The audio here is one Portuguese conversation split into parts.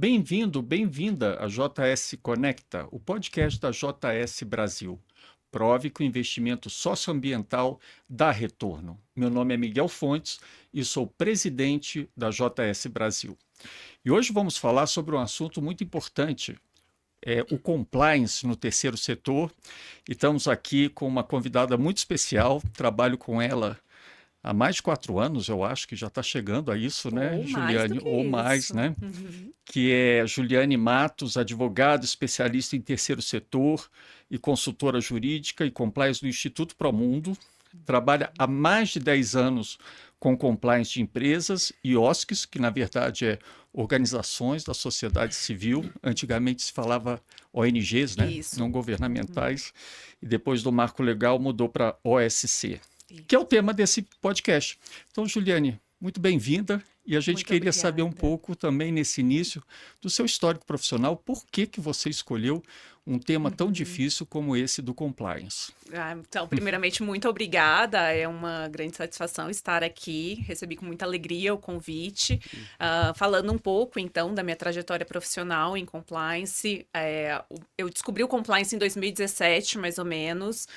Bem-vindo, bem-vinda a JS Conecta, o podcast da JS Brasil. Prove que o investimento socioambiental dá retorno. Meu nome é Miguel Fontes e sou presidente da JS Brasil. E hoje vamos falar sobre um assunto muito importante, o compliance no terceiro setor. E estamos aqui com uma convidada muito especial, trabalho com ela há mais de 4 anos, eu acho que já está chegando a isso, né, Ou mais do Juliane? que Ou mais, isso. né? Uhum. Que é Juliane Matos, advogada especialista em terceiro setor e consultora jurídica e compliance do Instituto Promundo. Trabalha há mais de 10 anos com compliance de empresas e OSCs, que na verdade é organizações da sociedade civil. Antigamente se falava ONGs, né? Isso. Não Uhum. governamentais, e depois do marco legal mudou para OSC, que é o Isso. tema desse podcast. Então, Juliane, muito bem-vinda. E a gente Muito queria saber um obrigada. pouco também nesse início do seu histórico profissional, por que você escolheu um tema tão Uhum. difícil como esse do compliance? Então, primeiramente, muito obrigada. É uma grande satisfação estar aqui. Recebi com muita alegria o convite. Falando um pouco, então, da minha trajetória profissional em compliance. Eu descobri o compliance em 2017, mais ou menos.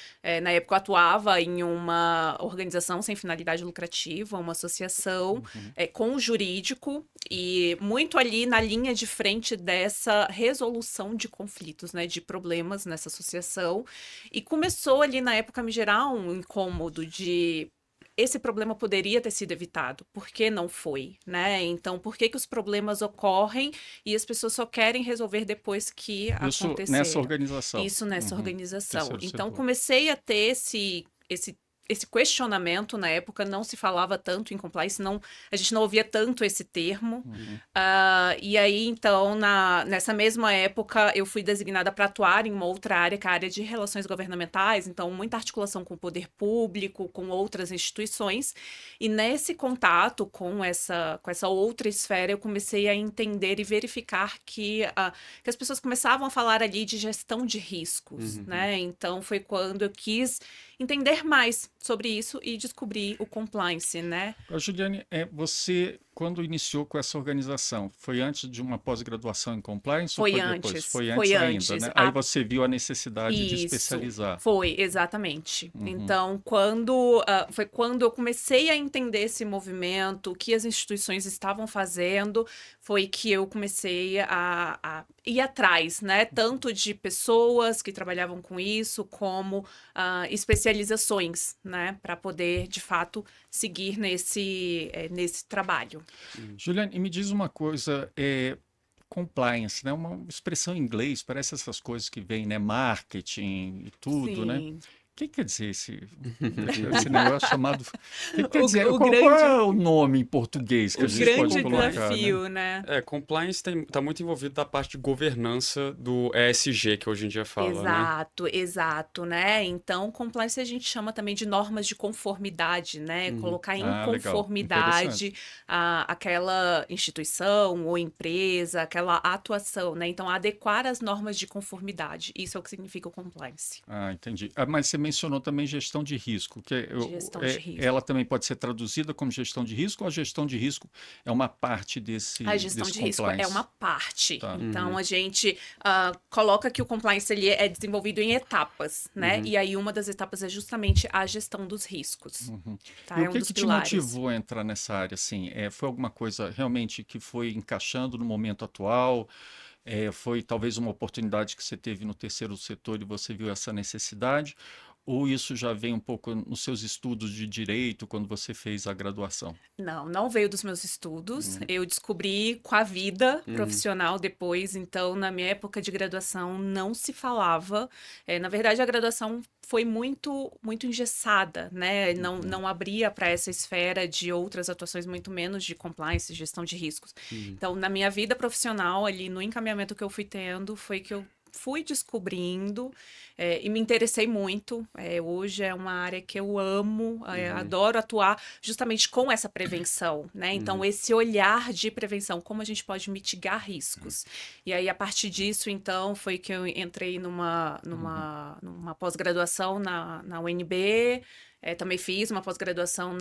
Na época, eu atuava em uma organização sem finalidade lucrativa, uma associação, com o jurídico, e muito ali na linha de frente dessa resolução de conflitos, né, de problemas nessa associação. E começou ali na época a me gerar um incômodo de esse problema poderia ter sido evitado, por que não foi, né? Então, por que que os problemas ocorrem e as pessoas só querem resolver depois que Isso nessa aconteceram? organização. Isso nessa organização. Terceiro Então, setor. comecei a ter esse questionamento. Na época não se falava tanto em compliance, não, a gente não ouvia tanto esse termo. E aí, então, nessa mesma época, eu fui designada para atuar em uma outra área, que é a área de relações governamentais, então, muita articulação com o poder público, com outras instituições. E nesse contato com essa outra esfera, eu comecei a entender e verificar que as pessoas começavam a falar ali de gestão de riscos, né? Então, foi quando eu quis entender mais sobre isso e descobrir o compliance, né? Juliane, você, quando iniciou com essa organização, foi antes de uma pós-graduação em compliance ou Foi foi depois? antes, Foi foi antes ainda, antes. né? Aí você viu a necessidade de Isso, especializar. foi, exatamente. Então, foi quando eu comecei a entender esse movimento, o que as instituições estavam fazendo, foi que eu comecei a ir atrás, né? Tanto de pessoas que trabalhavam com isso, como especializações, né? Para poder, de fato, seguir nesse trabalho. Juliane, e me diz uma coisa, compliance, né? Uma expressão em inglês, parece essas coisas que vêm, né? Marketing e tudo, né? Sim. O que quer dizer esse negócio chamado? O que quer O, dizer? o Qual grande, é o nome em português que a o gente pode grande colocar, né? desafio, né? Compliance está muito envolvido da parte de governança do ESG, que hoje em dia fala, né? Exato, exato, né? Então, compliance a gente chama também de normas de conformidade, né? Colocar em Ah, legal. Interessante. conformidade aquela instituição ou empresa, aquela atuação, né? Então, adequar as normas de conformidade. Isso é o que significa o compliance. Ah, entendi. Ah, mas você mencionou também gestão de risco, Gestão de ela risco. também pode ser traduzida como gestão de risco ou a gestão de risco é uma parte A desse, gestão desse de risco é uma compliance? parte. Tá. Então, a gente coloca que o compliance ele é desenvolvido em etapas, né? E aí, uma das etapas é justamente a gestão dos riscos, tá? E o É um que dos que te pilares. motivou a entrar nessa área, assim? Foi alguma coisa realmente que foi encaixando no momento atual? Foi talvez uma oportunidade que você teve no terceiro setor e você viu essa necessidade? Ou isso já vem um pouco nos seus estudos de direito, quando você fez a graduação? Não, não veio dos meus estudos. Eu descobri com a vida profissional depois. Então, na minha época de graduação, não se falava. Na verdade, a graduação foi muito, muito engessada, né? Não abria para essa esfera de outras atuações, muito menos de compliance, gestão de riscos. Então, na minha vida profissional, ali no encaminhamento que eu fui tendo, foi que eu fui descobrindo e me interessei muito. Hoje é uma área que eu amo, adoro atuar justamente com essa prevenção, né? Então, esse olhar de prevenção, como a gente pode mitigar riscos. E aí, a partir disso, então, foi que eu entrei numa pós-graduação na UNB. Também fiz uma pós-graduação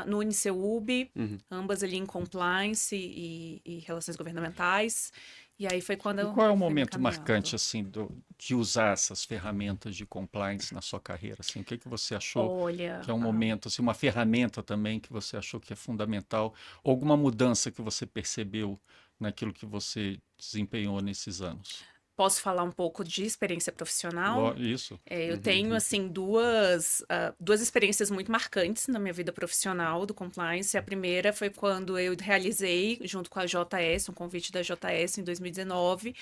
no UniCeub, ambas ali em compliance e relações governamentais. E aí foi quando E eu qual é o fui me momento encaminhando. marcante assim de usar essas ferramentas de compliance na sua carreira? Assim, o que que você achou Olha, que é um momento, assim, uma ferramenta também que você achou que é fundamental? Ou alguma mudança que você percebeu naquilo que você desempenhou nesses anos? posso falar um pouco de experiência profissional? Isso. Eu tenho, assim, duas experiências muito marcantes na minha vida profissional do compliance. A primeira foi quando eu realizei, junto com a JS, um convite da JS em 2019,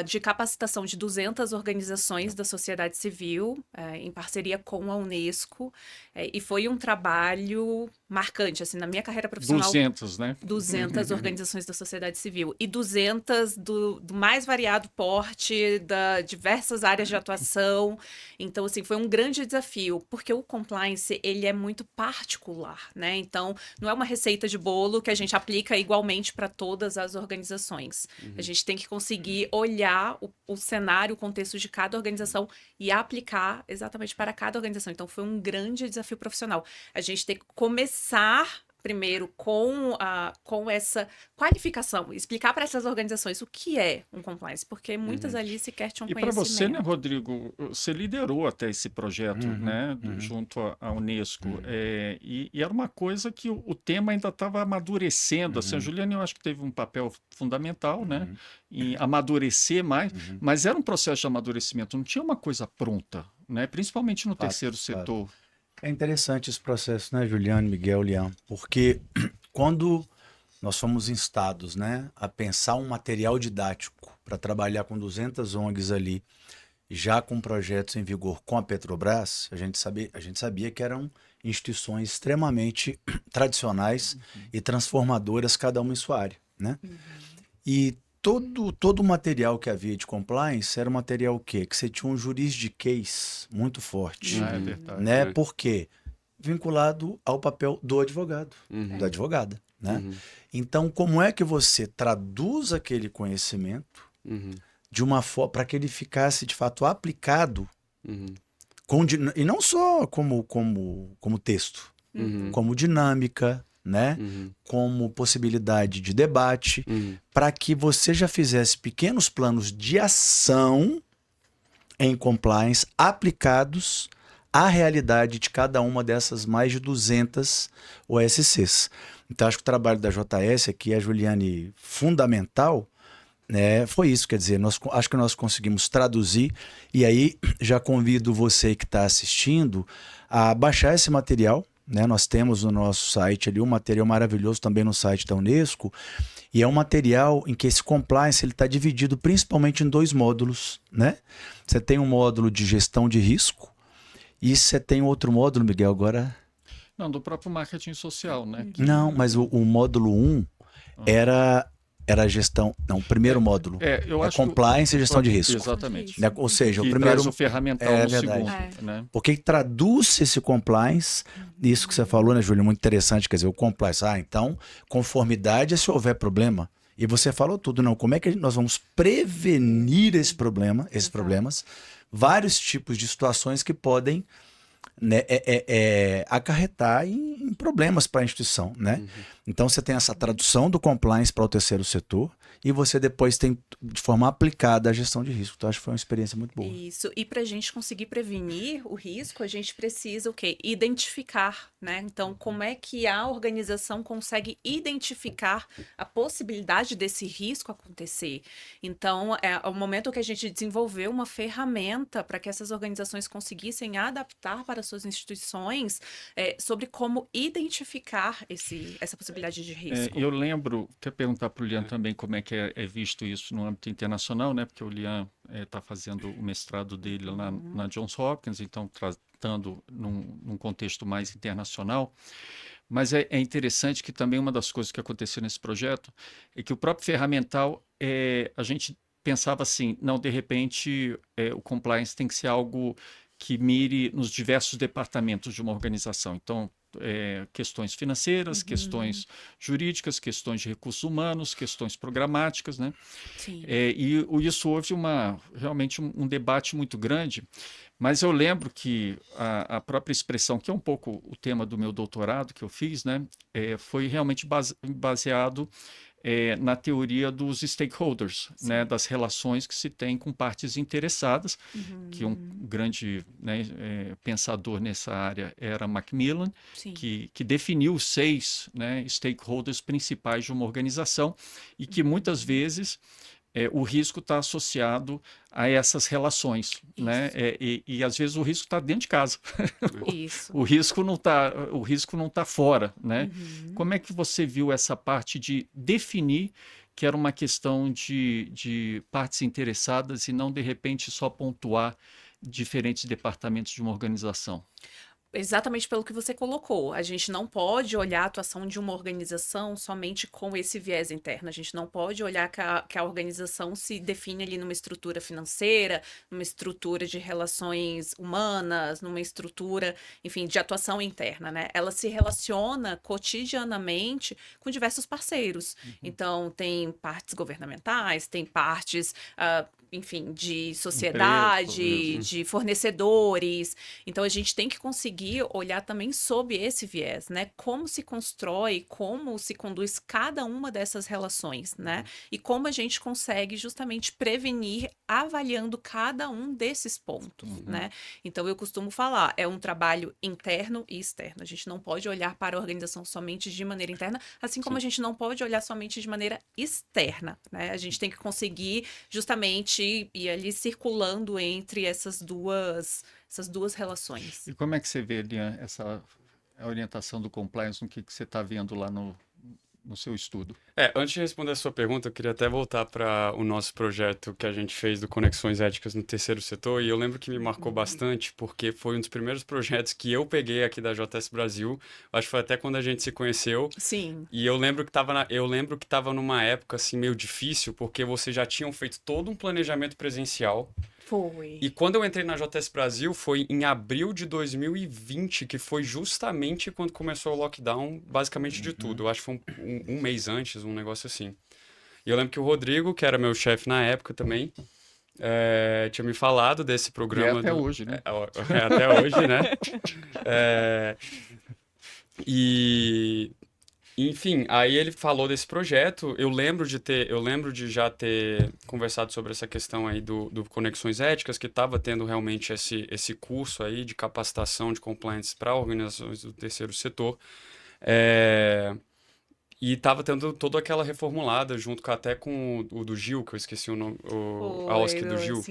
de capacitação de 200 organizações da sociedade civil, em parceria com a Unesco. E foi um trabalho marcante, assim, na minha carreira profissional. 200, né? 200 organizações da sociedade civil e 200 do mais variado porte, da diversas áreas de atuação. Então, assim, foi um grande desafio, porque o compliance, ele é muito particular, né? Então, não é uma receita de bolo que a gente aplica igualmente para todas as organizações. A gente tem que conseguir olhar o cenário, o contexto de cada organização e aplicar exatamente para cada organização. Então, foi um grande desafio profissional. A gente tem que começar primeiro com essa qualificação, explicar para essas organizações o que é um compliance, porque muitas ali sequer tinham E para você, né, conhecimento. Rodrigo, você liderou até esse projeto, né, junto à Unesco, e era uma coisa que o tema ainda estava amadurecendo, assim, a Juliana eu acho que teve um papel fundamental, né, em amadurecer mais, mas era um processo de amadurecimento, não tinha uma coisa pronta, né, principalmente no terceiro setor. É interessante esse processo, né, Juliane, Miguel, Lian, porque quando nós fomos instados, né, a pensar um material didático para trabalhar com 200 ONGs ali, já com projetos em vigor com a Petrobras, a gente sabia que eram instituições extremamente tradicionais e transformadoras, cada uma em sua área, né? E todo o material que havia de compliance era um material o quê? Que você tinha um juridiquês muito forte, É verdade. né? Por quê? Vinculado ao papel do advogado, da advogada, né? Então, como é que você traduz aquele conhecimento de uma forma para que ele ficasse de fato aplicado e não só como texto, como dinâmica, né? Como possibilidade de debate, para que você já fizesse pequenos planos de ação em compliance aplicados à realidade de cada uma dessas mais de 200 OSCs. Então, acho que o trabalho da JS aqui, a Juliane, fundamental, né, foi isso, quer dizer, acho que nós conseguimos traduzir, e aí já convido você que está assistindo a baixar esse material, né? Nós temos no nosso site ali um material maravilhoso também no site da Unesco, e é um material em que esse compliance está dividido principalmente em 2 módulos, né? Você tem um módulo de gestão de risco e você tem outro módulo, Miguel, agora... Não, do próprio marketing social, né? Não, mas o módulo 1 era a gestão... Não, o primeiro módulo eu é acho que compliance e gestão de risco. Exatamente. Né? Ou seja, Que o primeiro... traz o ferramental É no verdade. segundo, né? Porque traduz esse compliance, isso que você falou, né, Júlio, muito interessante, quer dizer, o compliance, então, conformidade é se houver problema. E você falou tudo, não, como é que nós vamos prevenir esses problemas, vários tipos de situações que podem, né, acarretar em problemas para a instituição, né? Então você tem essa tradução do compliance para o terceiro setor e você depois tem de forma aplicada a gestão de risco. Então acho que foi uma experiência muito boa. Isso. E para a gente conseguir prevenir o risco, a gente precisa o quê? Identificar, né? Então, como é que a organização consegue identificar a possibilidade desse risco acontecer? Então, é o momento que a gente desenvolveu uma ferramenta para que essas organizações conseguissem adaptar para suas instituições sobre como identificar essa possibilidade de risco. Eu lembro, quero perguntar para o Lian também como é que é visto isso no âmbito internacional, né? Porque o Lian está fazendo o mestrado dele lá na Johns Hopkins, então tratando num contexto mais internacional. Mas é interessante que também uma das coisas que aconteceu nesse projeto é que o próprio ferramental, a gente pensava assim, não, de repente o compliance tem que ser algo que mire nos diversos departamentos de uma organização. Então, questões financeiras, questões jurídicas, questões de recursos humanos, questões programáticas, né? Sim. E isso houve realmente um debate muito grande, mas eu lembro que a própria expressão, que é um pouco o tema do meu doutorado que eu fiz, né, foi realmente baseado na teoria dos stakeholders, né, das relações que se tem com partes interessadas, que um grande, né, pensador nessa área era Macmillan, que definiu os 6, né, stakeholders principais de uma organização e que muitas vezes o risco está associado a essas relações, né? E às vezes o risco está dentro de casa. Isso. O risco não tá fora, né? Como é que você viu essa parte de definir que era uma questão de partes interessadas e não, de repente, só pontuar diferentes departamentos de uma organização? Exatamente pelo que você colocou. A gente não pode olhar a atuação de uma organização somente com esse viés interno. A gente não pode olhar que a organização se define ali numa estrutura financeira, numa estrutura de relações humanas, numa estrutura, enfim, de atuação interna, né? Ela se relaciona cotidianamente com diversos parceiros. Então, tem partes governamentais, tem partes, enfim, de sociedade, de fornecedores. Então, a gente tem que conseguir olhar também sob esse viés, né? Como se constrói, como se conduz cada uma dessas relações, né? E como a gente consegue justamente prevenir avaliando cada um desses pontos, né? Então, eu costumo falar, é um trabalho interno e externo. A gente não pode olhar para a organização somente de maneira interna, assim como a gente não pode olhar somente de maneira externa, né? A gente tem que conseguir justamente ir ali circulando entre essas duas relações. E como é que você vê, Lian, a orientação do compliance no que você está vendo lá no seu estudo? Antes de responder a sua pergunta, eu queria até voltar para o nosso projeto que a gente fez do Conexões Éticas no Terceiro Setor, e eu lembro que me marcou bastante, porque foi um dos primeiros projetos que eu peguei aqui da JS Brasil, acho que foi até quando a gente se conheceu. Sim. E eu lembro que estava numa época assim meio difícil, porque vocês já tinham feito todo um planejamento presencial. Foi. E quando eu entrei na JS Brasil foi em abril de 2020, que foi justamente quando começou o lockdown, basicamente de tudo. Eu acho que foi um mês antes, um negócio assim. E eu lembro que o Rodrigo, que era meu chefe na época também, tinha me falado desse programa. E até hoje, né? Até hoje, né? Enfim, aí ele falou desse projeto. Eu lembro de já ter conversado sobre essa questão aí do Conexões Éticas, que estava tendo realmente esse curso aí de capacitação de compliance para organizações do terceiro setor. E estava tendo toda aquela reformulada, junto até com o do Gil, que eu esqueci o nome, a OSC do Gil.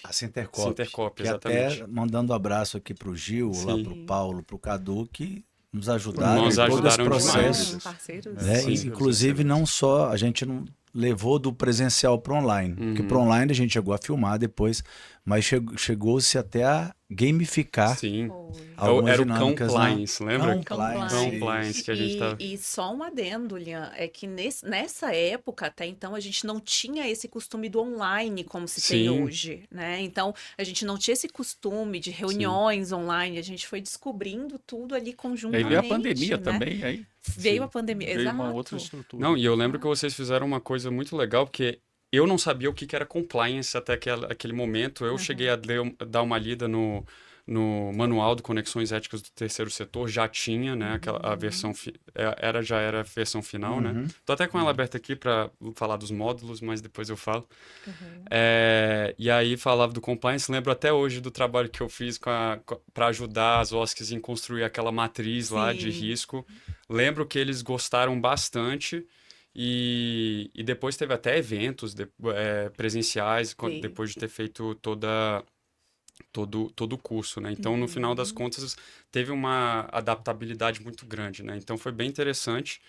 A Sintercop. Sintercop, Que exatamente. até mandando um abraço aqui pro Gil, lá Sim. pro Paulo, pro Cadu, que nos ajudaram Nos em todo esse ajudaram processo. demais. Parceiros. Né? Sim. Inclusive, não só a gente não levou do presencial para online, porque para online a gente chegou a filmar depois, mas chegou-se até a gamificar Sim. algumas Era o dinâmicas, compliance, lembra? Compliance. Que a gente tá... E só um adendo, Lian, é que nessa época, até então, a gente não tinha esse costume do online como se tem Sim. hoje, né? Então, a gente não tinha esse costume de reuniões online, a gente foi descobrindo tudo ali E aí conjuntamente, veio a pandemia né? também, aí Veio a pandemia, veio exato. uma outra estrutura. Não, e eu lembro que vocês fizeram uma coisa muito legal, porque eu não sabia o que era compliance até aquele momento. Eu cheguei a dar uma lida no manual de Conexões Éticas do Terceiro Setor, já tinha, né, a versão, já era a versão final, né? Tô até com ela aberta aqui para falar dos módulos, mas depois eu falo. E aí falava do compliance, lembro até hoje do trabalho que eu fiz para ajudar as OSCs em construir aquela matriz lá de risco. Lembro que eles gostaram bastante. E depois teve até eventos presenciais, depois de ter feito todo o curso, né? Então, no final das contas, teve uma adaptabilidade muito grande, né? Então, foi bem interessante.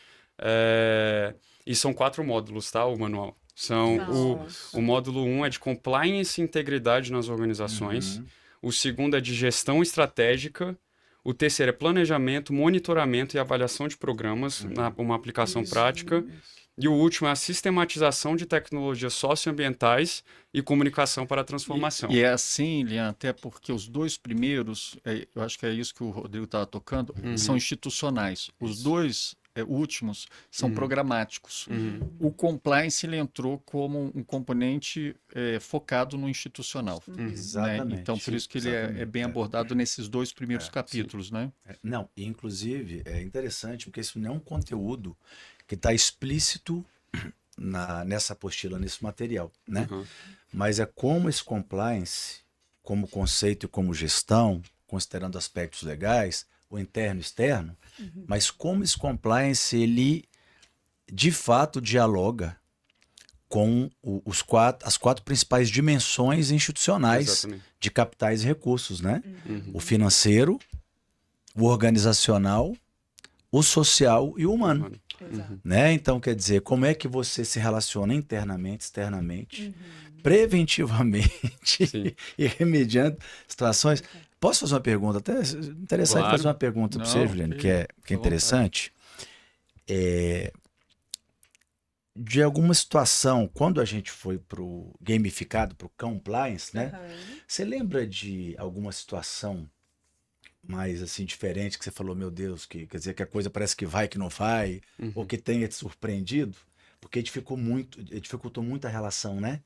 E são 4 módulos, tá? O manual. O módulo 1 é de compliance e integridade nas organizações. O segundo é de gestão estratégica. O terceiro é planejamento, monitoramento e avaliação de programas, uma aplicação prática. E o último é a sistematização de tecnologias socioambientais e comunicação para a transformação. E é assim, Lian, até porque os 2 primeiros, eu acho que é isso que o Rodrigo estava tocando, são institucionais. Os 2 últimos são programáticos. O compliance ele entrou como um componente focado no institucional. Exatamente. Né? Então, por isso que ele é bem abordado nesses 2 primeiros capítulos, né? Não, inclusive, é interessante porque isso não é um conteúdo que está explícito nessa apostila, nesse material, né? Uhum. Mas é como esse compliance, como conceito e como gestão, considerando aspectos legais, o interno e externo, mas como esse compliance, ele de fato dialoga com as quatro principais dimensões institucionais Exatamente. de capitais e recursos, né? Uhum. O financeiro, o organizacional, o social e o humano. Mano. Exato. Né? Então, quer dizer, como é que você se relaciona internamente, externamente, Uhum. preventivamente Sim. e remediando situações. Posso fazer uma pergunta? Até interessante Claro. fazer uma pergunta para você, Não, Juliano, que- que é fica à interessante. De alguma situação, quando a gente foi para o gamificado, para o compliance, né? Uhum. Você lembra de alguma situação mais assim diferente que você falou, meu Deus, que quer dizer que a coisa parece que vai que não vai, ou que tenha te surpreendido? Porque dificultou muito a relação, né?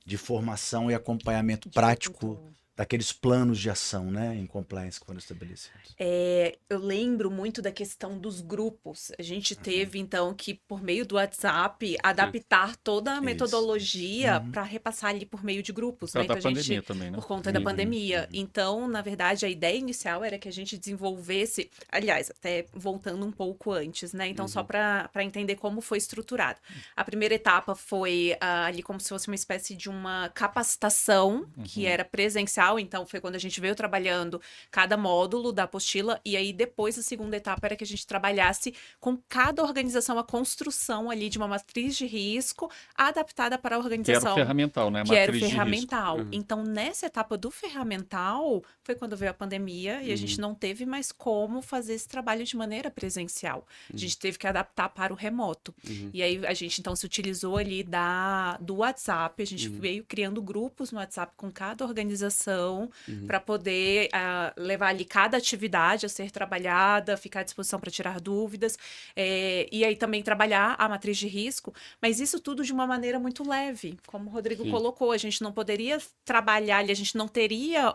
De formação e acompanhamento prático daqueles planos de ação, né? Em compliance que foram estabelecidos. Eu lembro muito da questão dos grupos. A gente teve, então, que, por meio do WhatsApp, adaptar toda a Isso. metodologia para repassar ali por meio de grupos, Por né? causa da Então, a gente, pandemia também, né? por conta da pandemia. Então, na verdade, a ideia inicial era que a gente desenvolvesse, aliás, até voltando um pouco antes, né? Então, só para entender como foi estruturado. A primeira etapa foi ali como se fosse uma espécie de uma capacitação, que era presencial. Então, foi quando a gente veio trabalhando cada módulo da apostila, e aí depois a segunda etapa era que a gente trabalhasse com cada organização, a construção ali de uma matriz de risco adaptada para a Que era o organização. ferramental, né? A Que era o matriz de risco. ferramental. Então, nessa etapa do ferramental, foi quando veio a pandemia e a gente não teve mais como fazer esse trabalho de maneira presencial. A gente teve que adaptar para o remoto. E aí, a gente, então, se utilizou ali do WhatsApp. A gente veio criando grupos no WhatsApp com cada organização para poder levar ali cada atividade a ser trabalhada, ficar à disposição para tirar dúvidas. E aí, também trabalhar a matriz de risco. Mas isso tudo de uma maneira muito leve, como o Rodrigo colocou. A gente não poderia trabalhar ali, a gente não teria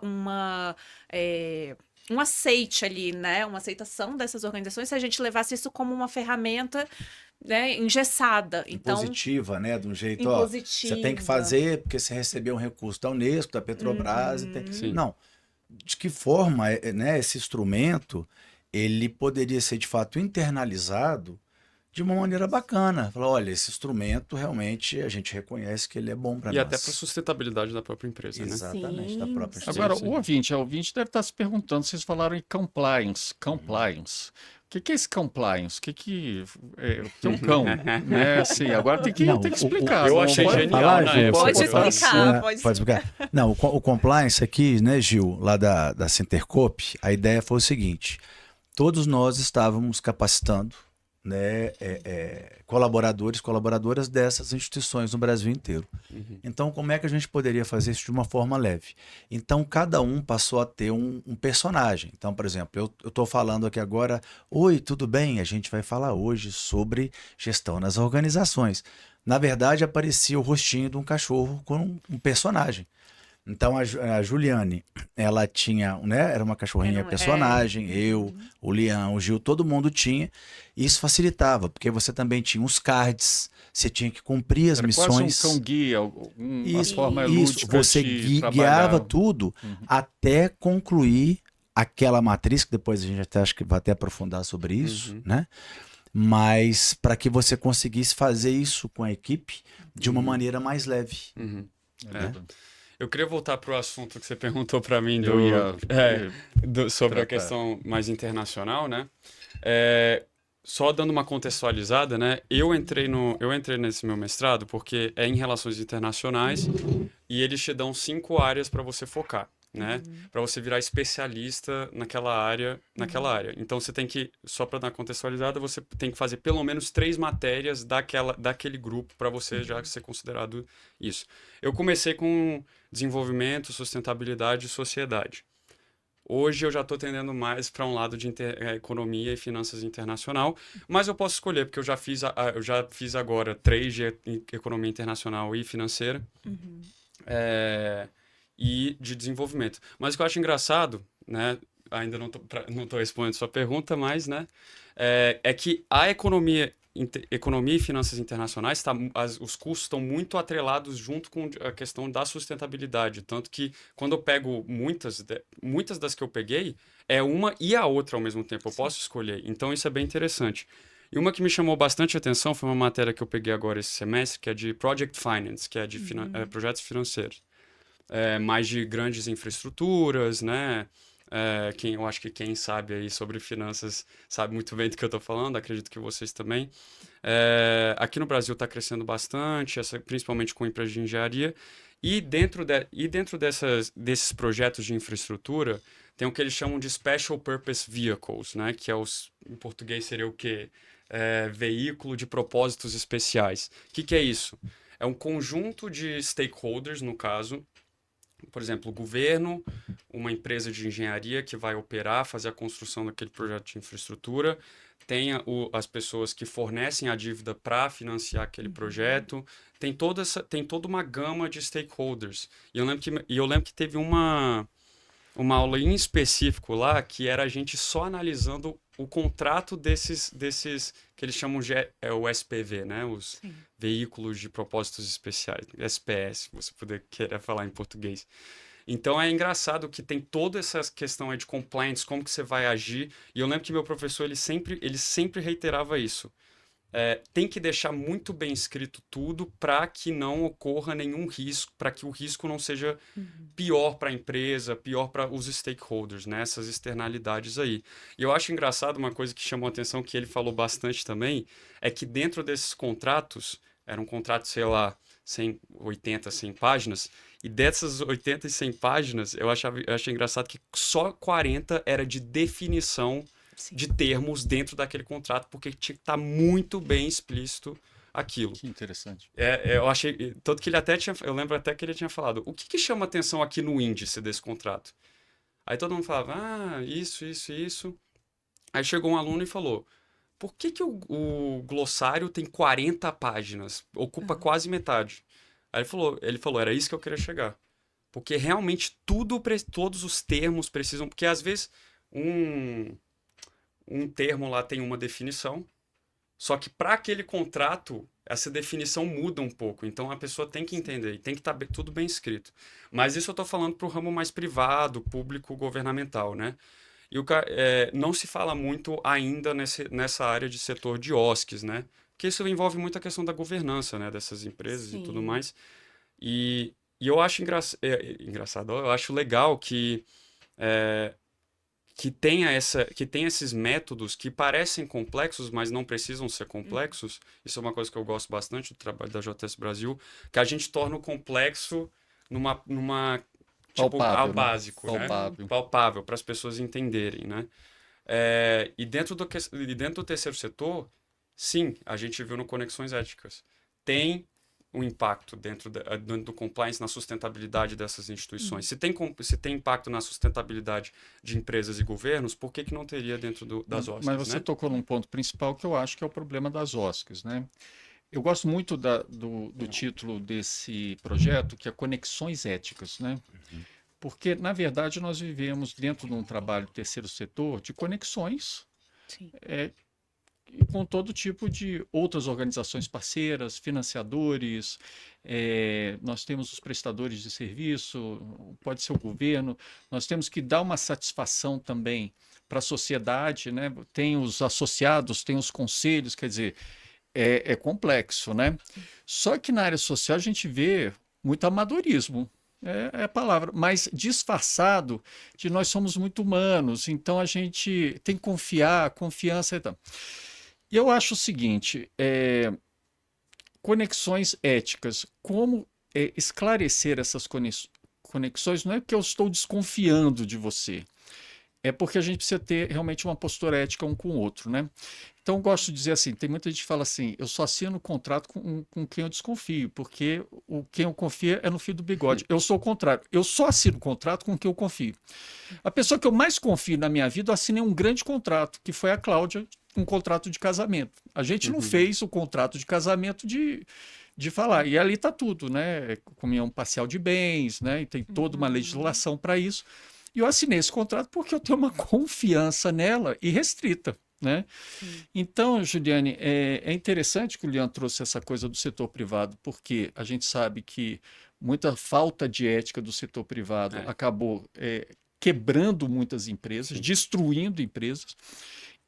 um aceite ali, né? Uma aceitação dessas organizações se a gente levasse isso como uma ferramenta, né, engessada. Então, Impositiva, né? De um jeito, ó, você tem que impositiva. fazer porque você recebeu um recurso da Unesco, da Petrobras. Sim. Não. De que forma, né, esse instrumento ele poderia ser de fato internalizado de uma maneira bacana? Falar, olha, esse instrumento realmente a gente reconhece que ele é bom para E nós. até para sustentabilidade da própria empresa, né? Exatamente, da Sim, própria sim. Agora, instituição. o ouvinte deve estar se perguntando, vocês falaram em compliance. Compliance. O que é esse compliance? O que é um cão, né? Assim, agora tem que explicar. eu não achei pode- genial falar, na Gil? época. Pode eu- explicar, pode Pode explicar. Não, o compliance aqui, né, Gil, lá da Sintercoop, a ideia foi o seguinte: todos nós estávamos capacitando, né, colaboradoras dessas instituições no Brasil inteiro. Então, como é que a gente poderia fazer isso de uma forma leve? Então, cada um passou a ter um personagem. Então, por exemplo, eu estou falando aqui agora, oi, tudo bem? A gente vai falar hoje sobre gestão nas organizações. Na verdade, aparecia o rostinho de um cachorro com um personagem. Então, a Juliane, ela tinha, né, era uma cachorrinha personagem, eu, o Lian, o Gil, todo mundo tinha. E isso facilitava, porque você também tinha os cards, você tinha que cumprir as Era missões. quase um cão guia, uma Isso, forma isso, lúdica você de guiava trabalhar. tudo até concluir aquela matriz, que depois a gente até acho que vai até aprofundar sobre isso, né? Mas para que você conseguisse fazer isso com a equipe de uma maneira mais leve. É. Eu queria voltar para o assunto que você perguntou para mim Eu ia sobre a tratar. questão mais internacional, né? Só dando uma contextualizada, né? Eu entrei nesse meu mestrado porque é em relações internacionais e eles te dão 5 áreas para você focar, né? Para você virar especialista naquela área. Então você tem que, só para dar contextualizada, você tem que fazer pelo menos 3 matérias daquele grupo para você já ser considerado isso. Eu comecei com desenvolvimento, sustentabilidade e sociedade. Hoje eu já estou tendendo mais para um lado de economia e finanças internacional, mas eu posso escolher, porque eu já fiz agora 3 de economia internacional e financeira e de desenvolvimento. Mas o que eu acho engraçado, né, ainda não tô respondendo sua pergunta, mas, né, é que a economia economia e finanças internacionais, os custos estão muito atrelados junto com a questão da sustentabilidade. Tanto que, quando eu pego muitas das que eu peguei, é uma e a outra ao mesmo tempo. Eu posso escolher. Então, isso é bem interessante. E uma que me chamou bastante atenção foi uma matéria que eu peguei agora esse semestre, que é de Project Finance, que é de projetos financeiros. Mais de grandes infraestruturas, né? Eu acho que quem sabe aí sobre finanças sabe muito bem do que eu estou falando, acredito que vocês também. Aqui no Brasil está crescendo bastante, principalmente com empresas de engenharia, e dentro desses projetos de infraestrutura, tem o que eles chamam de Special Purpose Vehicles, né? Que em português seria o quê? Veículo de propósitos especiais. O que é isso? É um conjunto de stakeholders, no caso, por exemplo, o governo, uma empresa de engenharia que vai operar, fazer a construção daquele projeto de infraestrutura, tem as pessoas que fornecem a dívida para financiar aquele projeto, tem toda uma gama de stakeholders. E eu lembro que teve uma aula em específico lá, que era a gente só analisando o contrato desses que eles chamam de o SPV, né? Os Veículos de Propósitos Especiais, SPS, se você puder querer falar em português. Então, é engraçado que tem toda essa questão aí de compliance, como que você vai agir. E eu lembro que meu professor, ele sempre reiterava isso. Tem que deixar muito bem escrito tudo para que não ocorra nenhum risco, para que o risco não seja pior para a empresa, pior para os stakeholders, né? Essas externalidades aí. E eu acho engraçado uma coisa que chamou a atenção, que ele falou bastante também, é que dentro desses contratos, era um contrato, sei lá, 80, 100 páginas, e dessas 80 e 100 páginas, eu achei engraçado que só 40 era de definição de termos dentro daquele contrato, porque tinha que estar muito bem explícito aquilo. Que interessante. Eu achei, tanto que eu lembro até que ele tinha falado, o que chama atenção aqui no índice desse contrato? Aí todo mundo falava, isso. Aí chegou um aluno e falou, por que o glossário tem 40 páginas? Ocupa quase metade. Aí ele falou, era isso que eu queria chegar. Porque realmente todos os termos precisam, porque às vezes um termo lá tem uma definição, só que para aquele contrato, essa definição muda um pouco. Então, a pessoa tem que entender e tem que estar tudo bem escrito. Mas isso eu estou falando para o ramo mais privado, público, governamental, né? E não se fala muito ainda nessa área de setor de OSCs, né? Porque isso envolve muito a questão da governança, né? Dessas empresas e tudo mais. E eu acho engraçado, eu acho legal que tenha esses métodos que parecem complexos, mas não precisam ser complexos. Isso é uma coisa que eu gosto bastante do trabalho da JS Brasil, que a gente torna o complexo numa tipo, palpável, básico, né? Palpável, para as pessoas entenderem, né? E dentro do terceiro setor, sim, a gente viu no Conexões Éticas. Tem um impacto dentro do compliance na sustentabilidade dessas instituições. Se tem impacto na sustentabilidade de empresas e governos, por que não teria dentro das OSCs? Mas você tocou num ponto principal que eu acho que é o problema das OSCs, né? Eu gosto muito do título desse projeto, que é Conexões Éticas, né? Porque, na verdade, nós vivemos dentro de um trabalho do terceiro setor de conexões com todo tipo de outras organizações parceiras, financiadores, nós temos os prestadores de serviço, pode ser o governo, nós temos que dar uma satisfação também para a sociedade, né? Tem os associados, tem os conselhos, quer dizer, é complexo, né? Só que na área social a gente vê muito amadorismo, é a palavra, mas disfarçado de nós somos muito humanos, então a gente tem que confiar, confiança e tal. E eu acho o seguinte, conexões éticas, como esclarecer essas conexões, não é porque eu estou desconfiando de você, é porque a gente precisa ter realmente uma postura ética um com o outro, né? Então, eu gosto de dizer assim, tem muita gente que fala assim, eu só assino contrato com quem eu desconfio, porque quem eu confio é no fio do bigode. Eu sou o contrário, eu só assino contrato com quem eu confio. A pessoa que eu mais confio na minha vida, eu assinei um grande contrato, que foi a Cláudia, um contrato de casamento. A gente não fez o contrato de casamento de falar, e ali está tudo, né? Comunhão parcial de bens, né? E tem toda uma legislação para isso. E eu assinei esse contrato porque eu tenho uma confiança nela irrestrita. né? Então, Juliane, é interessante que o Leandro trouxe essa coisa do setor privado, porque a gente sabe que muita falta de ética do setor privado acabou quebrando muitas empresas, destruindo empresas.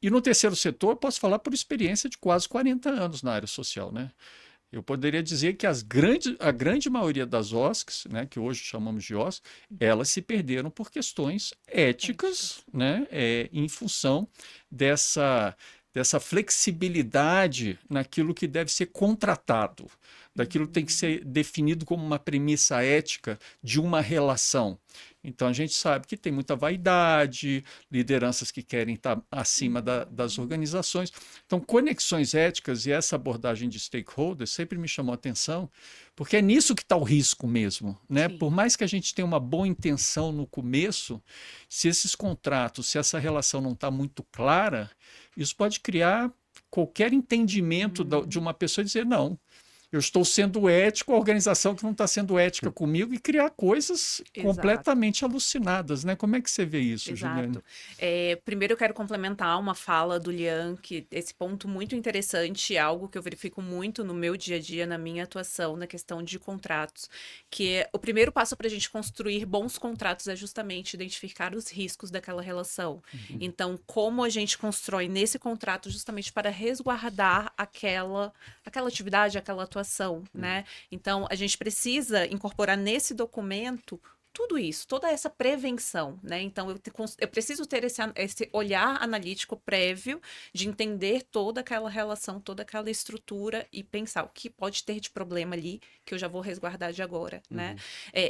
E no terceiro setor, eu posso falar por experiência de quase 40 anos na área social, né? Eu poderia dizer que a grande maioria das OSCs, né, que hoje chamamos de OSC, elas se perderam por questões éticas, né, em função dessa flexibilidade naquilo que deve ser contratado, daquilo que tem que ser definido como uma premissa ética de uma relação. Então, a gente sabe que tem muita vaidade, lideranças que querem estar acima das organizações. Então, conexões éticas e essa abordagem de stakeholders sempre me chamou a atenção, porque é nisso que está o risco mesmo, né? Por mais que a gente tenha uma boa intenção no começo, se esses contratos, se essa relação não está muito clara, isso pode criar qualquer entendimento de uma pessoa e dizer, não, eu estou sendo ético, a organização que não está sendo ética comigo, e criar coisas completamente alucinadas, né? Como é que você vê isso, Juliane? Primeiro eu quero complementar uma fala do Lian, que esse ponto muito interessante, algo que eu verifico muito no meu dia a dia, na minha atuação, na questão de contratos, que o primeiro passo para a gente construir bons contratos é justamente identificar os riscos daquela relação. Então, como a gente constrói nesse contrato justamente para resguardar aquela atividade, aquela atuação, né? Então, a gente precisa incorporar nesse documento tudo isso, toda essa prevenção, né? Então, eu preciso ter esse olhar analítico prévio de entender toda aquela relação, toda aquela estrutura e pensar o que pode ter de problema ali que eu já vou resguardar de agora, né?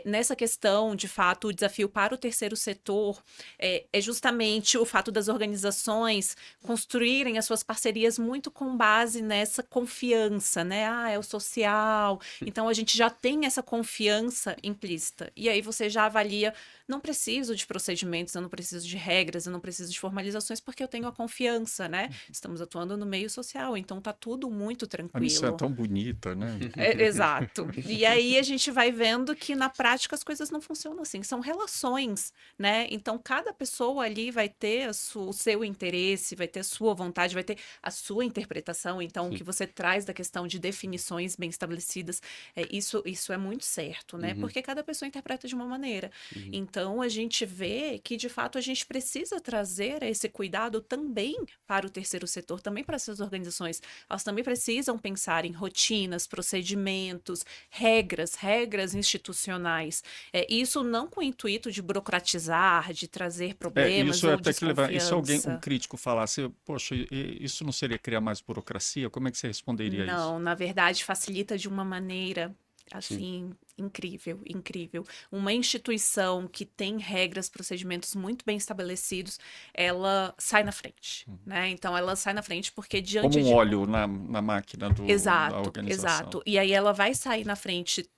Nessa questão, de fato, o desafio para o terceiro setor é justamente o fato das organizações construírem as suas parcerias muito com base nessa confiança, né? É o social. Então, a gente já tem essa confiança implícita. E aí você já avalia, não preciso de procedimentos, eu não preciso de regras, eu não preciso de formalizações, porque eu tenho a confiança, né? Estamos atuando no meio social, então tá tudo muito tranquilo. A missão é tão bonita, né? Exato. E aí a gente vai vendo que na prática as coisas não funcionam assim, são relações, né? Então cada pessoa ali vai ter o seu interesse, vai ter a sua vontade, vai ter a sua interpretação. Então o que você traz da questão de definições bem estabelecidas, isso é muito certo, né? Porque cada pessoa interpreta de uma maneira. Então a gente vê que de fato a gente precisa trazer esse cuidado também para o terceiro setor, também para essas organizações. Elas também precisam pensar em rotinas, procedimentos, regras institucionais. Isso não com o intuito de burocratizar, de trazer problemas isso ou até que levar. E se um desconfiança. crítico falasse, poxa, isso não seria criar mais burocracia? Como é que você responderia a isso? Não, na verdade, facilita de uma maneira assim, incrível, incrível. Uma instituição que tem regras, procedimentos muito bem estabelecidos, ela sai na frente, né? Então, ela sai na frente porque diante Como um de... óleo na máquina da organização. Exato. E aí ela vai sair na frente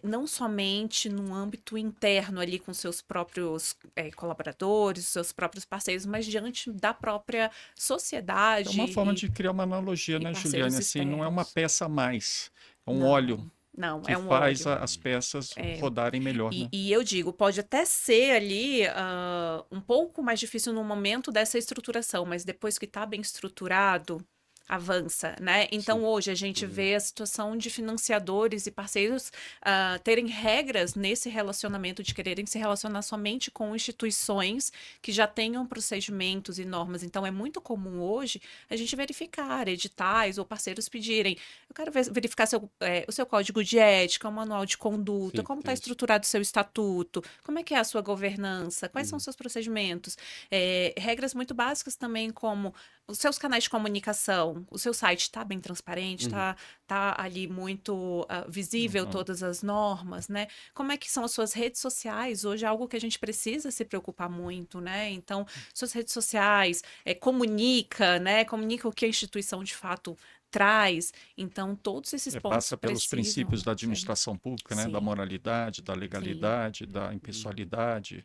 não somente no âmbito interno ali com seus próprios colaboradores, seus próprios parceiros, mas diante da própria sociedade. É uma forma de criar uma analogia, né, Juliane? Assim, não é uma peça a mais, é um óleo. Não, que é um faz óleo. as peças rodarem melhor, né? E eu digo, pode até ser ali um pouco mais difícil no momento dessa estruturação, mas depois que está bem estruturado, avança, né? Então, hoje a gente vê a situação de financiadores e parceiros terem regras nesse relacionamento, de quererem se relacionar somente com instituições que já tenham procedimentos e normas. Então, é muito comum hoje a gente verificar editais ou parceiros pedirem, eu quero verificar o seu código de ética, o manual de conduta, como está estruturado o seu estatuto, como é que é a sua governança, quais são os seus procedimentos. Regras muito básicas também, como os seus canais de comunicação, o seu site está bem transparente, tá ali muito visível todas as normas, né? Como é que são as suas redes sociais? Hoje é algo que a gente precisa se preocupar muito, né? Então, suas redes sociais, comunica, né? Comunica o que a instituição de fato traz. Então, todos esses pontos Passa pelos princípios da administração pública, né? Sim. Da moralidade, da legalidade, da impessoalidade,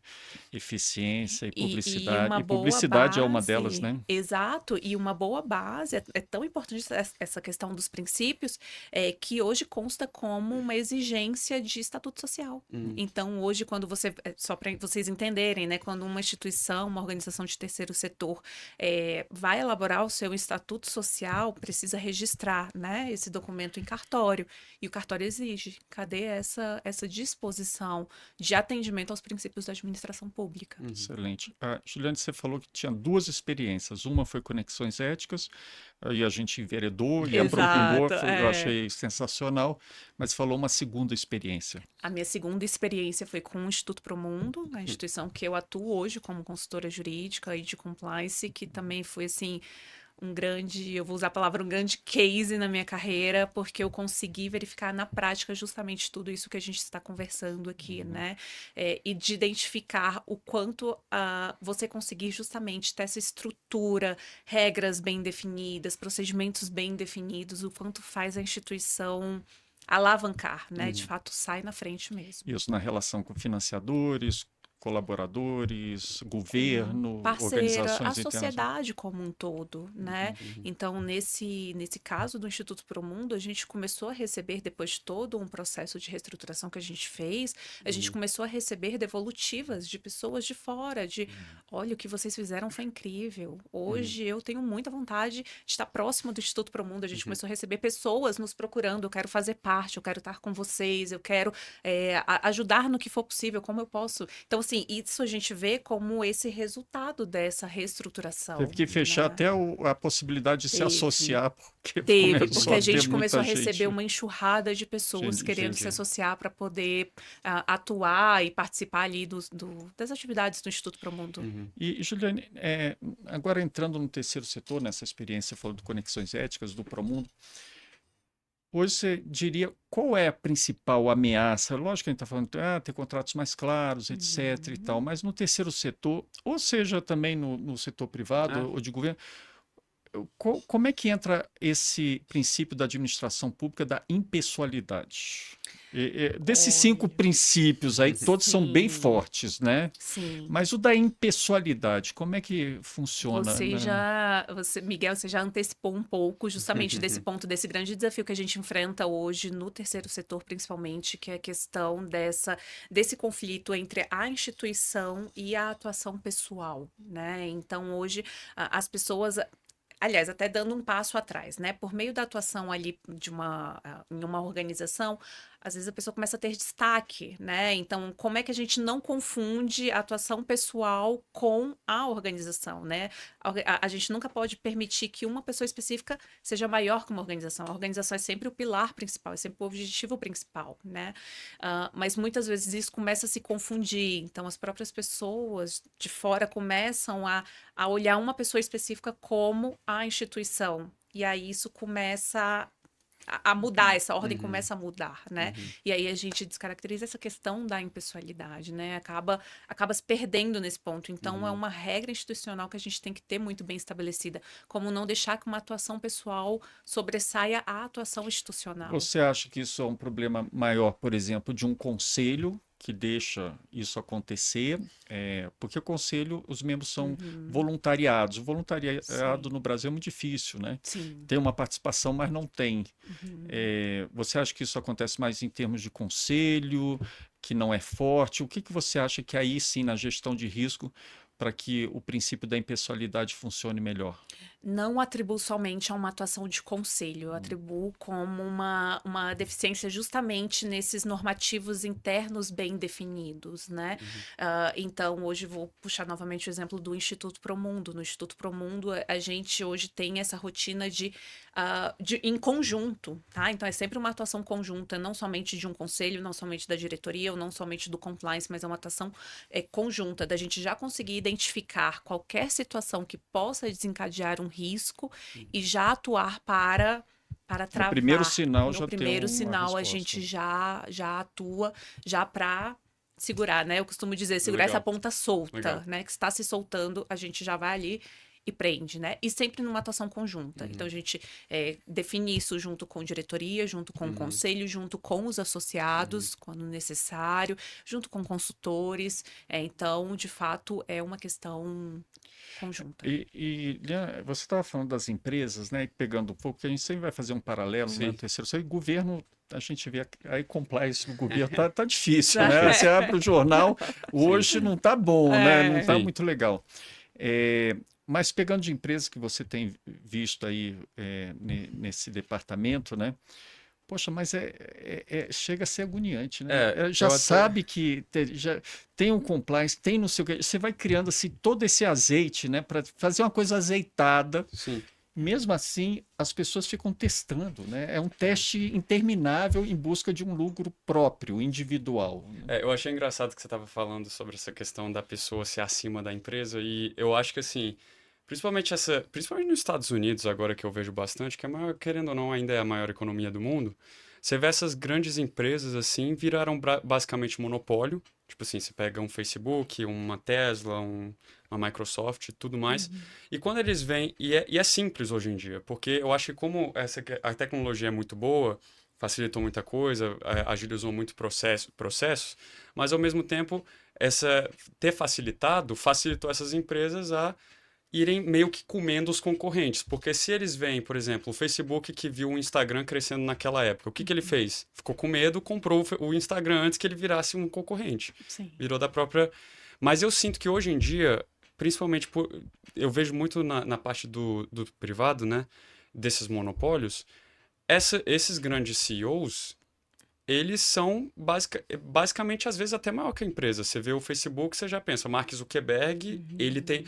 eficiência e publicidade. uma E boa publicidade é uma base, delas, né? exato, e uma boa base, é tão importante essa questão dos princípios, que hoje consta como uma exigência de estatuto social. Então, hoje, quando só para vocês entenderem, né, quando uma instituição, uma organização de terceiro setor vai elaborar o seu estatuto social, precisa registrar, né, esse documento em cartório, e o cartório exige, cadê essa disposição de atendimento aos princípios da administração pública? Excelente. Juliane, você falou que tinha 2 experiências. Uma foi Conexões Éticas, aí a gente enveredou e aprofundou, Exato, eu achei sensacional, mas falou uma segunda experiência. A minha segunda experiência foi com o Instituto Promundo, a instituição que eu atuo hoje como consultora jurídica e de compliance, que também foi, assim, eu vou usar a palavra um grande case na minha carreira, porque eu consegui verificar na prática justamente tudo isso que a gente está conversando aqui, né? E de identificar o quanto você conseguir justamente ter essa estrutura, regras bem definidas, procedimentos bem definidos, o quanto faz a instituição alavancar, né? De fato, sai na frente mesmo. Isso na relação com financiadores, colaboradores, governo, Parceira, organizações a internacionais. sociedade como um todo, né? Então, nesse caso do Instituto Promundo, a gente começou a receber, depois de todo um processo de reestruturação que a gente fez, a gente começou a receber devolutivas de pessoas de fora, olha, o que vocês fizeram foi incrível. Hoje eu tenho muita vontade de estar próximo do Instituto Promundo. A gente começou a receber pessoas nos procurando, eu quero fazer parte, eu quero estar com vocês, eu quero ajudar no que for possível, como eu posso. Então, assim, isso a gente vê como esse resultado dessa reestruturação. Teve que fechar né? até a possibilidade de se associar, porque Porque a gente ter começou a muita receber gente. uma enxurrada de pessoas Gente, querendo se associar para poder atuar e participar ali das atividades do Instituto Promundo. E, Juliane, agora entrando no terceiro setor, nessa experiência, você falou de Conexões Éticas, do Promundo, hoje você diria qual é a principal ameaça? Lógico que a gente está falando ter contratos mais claros, etc. e tal, mas no terceiro setor, ou seja, também no setor privado ou de governo, como é que entra esse princípio da administração pública da impessoalidade? Desses 5 princípios aí, todos são bem fortes, né? Sim. Mas o da impessoalidade, como é que funciona? Miguel, você já antecipou um pouco justamente desse ponto, desse grande desafio que a gente enfrenta hoje no terceiro setor, principalmente, que é a questão desse conflito entre a instituição e a atuação pessoal, né? Então, hoje, as pessoas... Aliás, até dando um passo atrás, né? Por meio da atuação ali em uma organização, às vezes a pessoa começa a ter destaque, né? Então, como é que a gente não confunde a atuação pessoal com a organização, né? A gente nunca pode permitir que uma pessoa específica seja maior que uma organização. A organização é sempre o pilar principal, é sempre o objetivo principal, né? Mas muitas vezes isso começa a se confundir. Então, as próprias pessoas de fora começam a olhar uma pessoa específica como a instituição. E aí isso começa a mudar, essa ordem começa a mudar, né? E aí a gente descaracteriza essa questão da impessoalidade, né? Acaba se perdendo nesse ponto. Então, é uma regra institucional que a gente tem que ter muito bem estabelecida, como não deixar que uma atuação pessoal sobressaia a atuação institucional. Você acha que isso é um problema maior, por exemplo, de um conselho que deixa isso acontecer? Porque o conselho, os membros são voluntariados. O voluntariado no Brasil é muito difícil, né? Sim. Tem uma participação, mas não tem. Você acha que isso acontece mais em termos de conselho, que não é forte? O que você acha que aí sim, na gestão de risco, para que o princípio da impessoalidade funcione melhor? Não atribuo somente a uma atuação de conselho, eu atribuo como uma deficiência justamente nesses normativos internos bem definidos, né? Então, hoje vou puxar novamente o exemplo do Instituto Promundo. No Instituto Promundo, a gente hoje tem essa rotina em conjunto, tá? Então, é sempre uma atuação conjunta, não somente de um conselho, não somente da diretoria, ou não somente do compliance, mas é uma atuação conjunta, da gente já conseguir identificar qualquer situação que possa desencadear um risco e já atuar para travar. No primeiro sinal já No tem primeiro uma sinal a resposta. gente já atua já para segurar, né? Eu costumo dizer, segurar Legal. essa ponta solta, Legal. né? Que está se soltando, a gente já vai ali e prende, né? E sempre numa atuação conjunta. Então, a gente define isso junto com diretoria, junto com o conselho, junto com os associados, quando necessário, junto com consultores. Então, de fato, é uma questão conjunta. E Lian, você estava falando das empresas, né? E pegando um pouco, que a gente sempre vai fazer um paralelo, né? Terceiro, e governo, a gente vê aí compliance no governo tá difícil, né? Você abre o jornal, hoje não tá bom, né? Não tá muito legal. Mas pegando de empresas que você tem visto aí nesse departamento, né? Poxa, mas chega a ser agoniante, né? Já sabe que já tem um compliance, tem não sei o que. Você vai criando assim todo esse azeite, né? Para fazer uma coisa azeitada. Sim. Mesmo assim, as pessoas ficam testando, né? É um teste interminável em busca de um lucro próprio, individual. Eu achei engraçado que você estava falando sobre essa questão da pessoa ser acima da empresa, e eu acho que assim, principalmente nos Estados Unidos, agora que eu vejo bastante, que querendo ou não, ainda é a maior economia do mundo, você vê essas grandes empresas assim, viraram basicamente monopólio. Tipo assim, você pega um Facebook, uma Tesla, uma Microsoft e tudo mais. E quando eles vêm... E é simples hoje em dia, porque eu acho que como a tecnologia é muito boa, facilitou muita coisa, agilizou muito processos, mas ao mesmo tempo, ter facilitou essas empresas a irem meio que comendo os concorrentes. Porque se eles veem, por exemplo, o Facebook que viu o Instagram crescendo naquela época, o que ele fez? Ficou com medo, comprou o Instagram antes que ele virasse um concorrente. Sim. Virou da própria... Mas eu sinto que hoje em dia, principalmente eu vejo muito na parte do privado, né? Desses monopólios, esses grandes CEOs, eles são basicamente, às vezes, até maior que a empresa. Você vê o Facebook, você já pensa, Mark Zuckerberg, ele tem,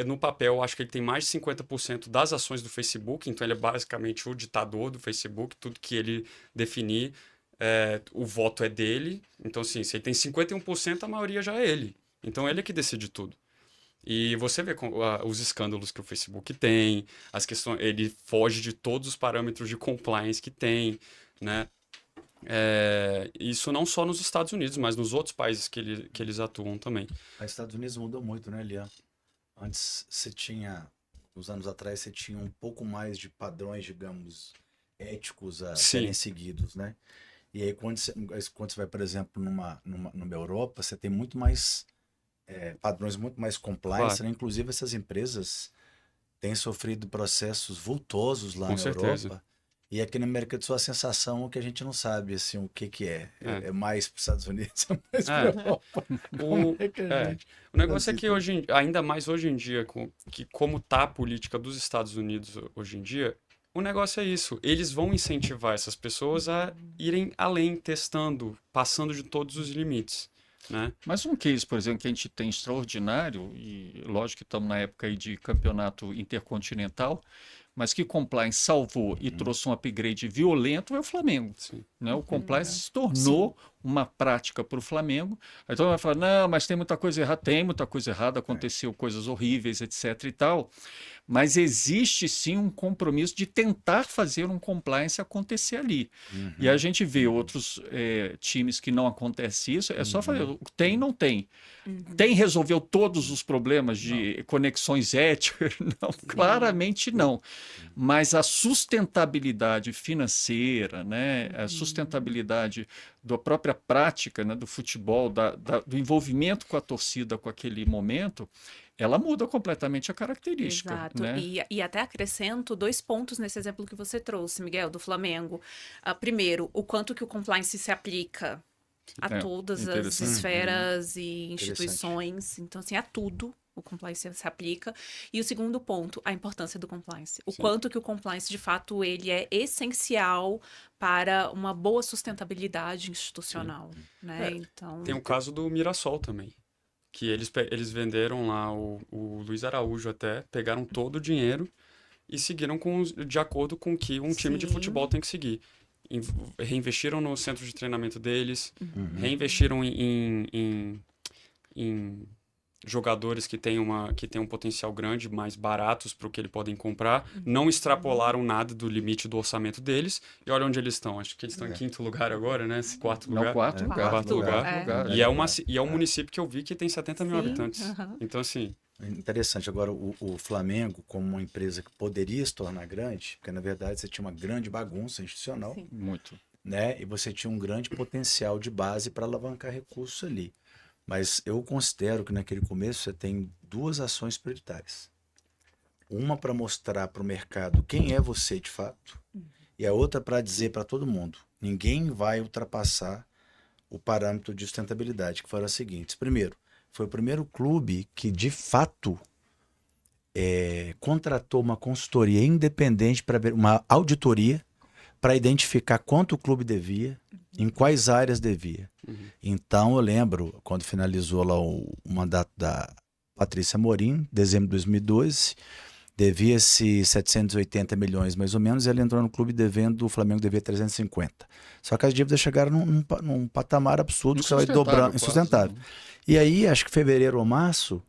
no papel, acho que ele tem mais de 50% das ações do Facebook, então ele é basicamente o ditador do Facebook, tudo que ele definir, o voto é dele. Então, assim, se ele tem 51%, a maioria já é ele. Então, ele é que decide tudo. E você vê os escândalos que o Facebook tem, as questões, ele foge de todos os parâmetros de compliance que tem, né? Isso não só nos Estados Unidos, mas nos outros países que eles atuam também. Os Estados Unidos mudou muito, né, Lian? Antes você tinha, uns anos atrás, você tinha um pouco mais de padrões, digamos, éticos a serem seguidos, né? E aí quando você vai, por exemplo, numa Europa, você tem muito mais padrões, muito mais compliance, né? Inclusive essas empresas têm sofrido processos vultosos lá na Europa. E aqui na América do Sul a sensação é que a gente não sabe assim, o que é. É mais para os Estados Unidos, é mais para a Europa. O negócio é que ainda mais hoje em dia, como está a política dos Estados Unidos hoje em dia, o negócio é isso. Eles vão incentivar essas pessoas a irem além, testando, passando de todos os limites. Né? Mas um case, por exemplo, que a gente tem extraordinário, e lógico que estamos na época aí de campeonato intercontinental, mas que compliance salvou e trouxe um upgrade violento é o Flamengo. Né? O compliance se tornou uma prática para o Flamengo. Aí todo mundo vai falar, não, mas tem muita coisa errada. Tem muita coisa errada, aconteceu coisas horríveis, etc. e tal. Mas existe sim um compromisso de tentar fazer um compliance acontecer ali. E a gente vê outros times que não acontece isso, é só fazer, tem, não tem. Tem, resolveu todos os problemas de conexões éticas? Não, claramente não. Mas a sustentabilidade financeira, né, a sustentabilidade da própria prática, né, do futebol, do envolvimento com a torcida com aquele momento, ela muda completamente a característica. Exato. Né? E até acrescento 2 pontos nesse exemplo que você trouxe, Miguel, do Flamengo. Primeiro, o quanto que o compliance se aplica a todas as esferas e instituições. Então, assim, a tudo o compliance se aplica. E o segundo ponto, a importância do compliance. O quanto que o compliance, de fato, ele é essencial para uma boa sustentabilidade institucional. Né? Então... Tem o caso do Mirassol também. Que eles venderam lá o Luiz Araújo até, pegaram todo o dinheiro e seguiram de acordo com o que um time de futebol tem que seguir. Reinvestiram no centro de treinamento deles, reinvestiram em jogadores que têm um potencial grande, mais baratos para o que eles podem comprar, não extrapolaram nada do limite do orçamento deles, e olha onde eles estão. Acho que eles estão em quinto lugar agora, né? Esse quarto Não, lugar. quarto lugar. Quarto lugar. lugar. E é um município que eu vi que tem 70 mil Sim, habitantes. Então, assim... Interessante. Agora, o Flamengo, como uma empresa que poderia se tornar grande, porque na verdade você tinha uma grande bagunça institucional, Sim. Muito. né? E você tinha um grande potencial de base para alavancar recursos ali. Mas eu considero que naquele começo você tem duas ações prioritárias. Uma para mostrar para o mercado quem é você de fato, e a outra para dizer para todo mundo: ninguém vai ultrapassar o parâmetro de sustentabilidade, que foram as seguintes. Primeiro, foi o primeiro clube que de fato contratou uma consultoria independente para ver uma auditoria para identificar quanto o clube devia, em quais áreas devia. Então, eu lembro, quando finalizou lá o mandato da Patrícia Amorim, dezembro de 2012, devia-se 780 milhões mais ou menos, e ela entrou no clube devendo, o Flamengo devia 350. Só que as dívidas chegaram num patamar absurdo, que você vai dobrando, insustentável. E aí, acho que fevereiro ou março,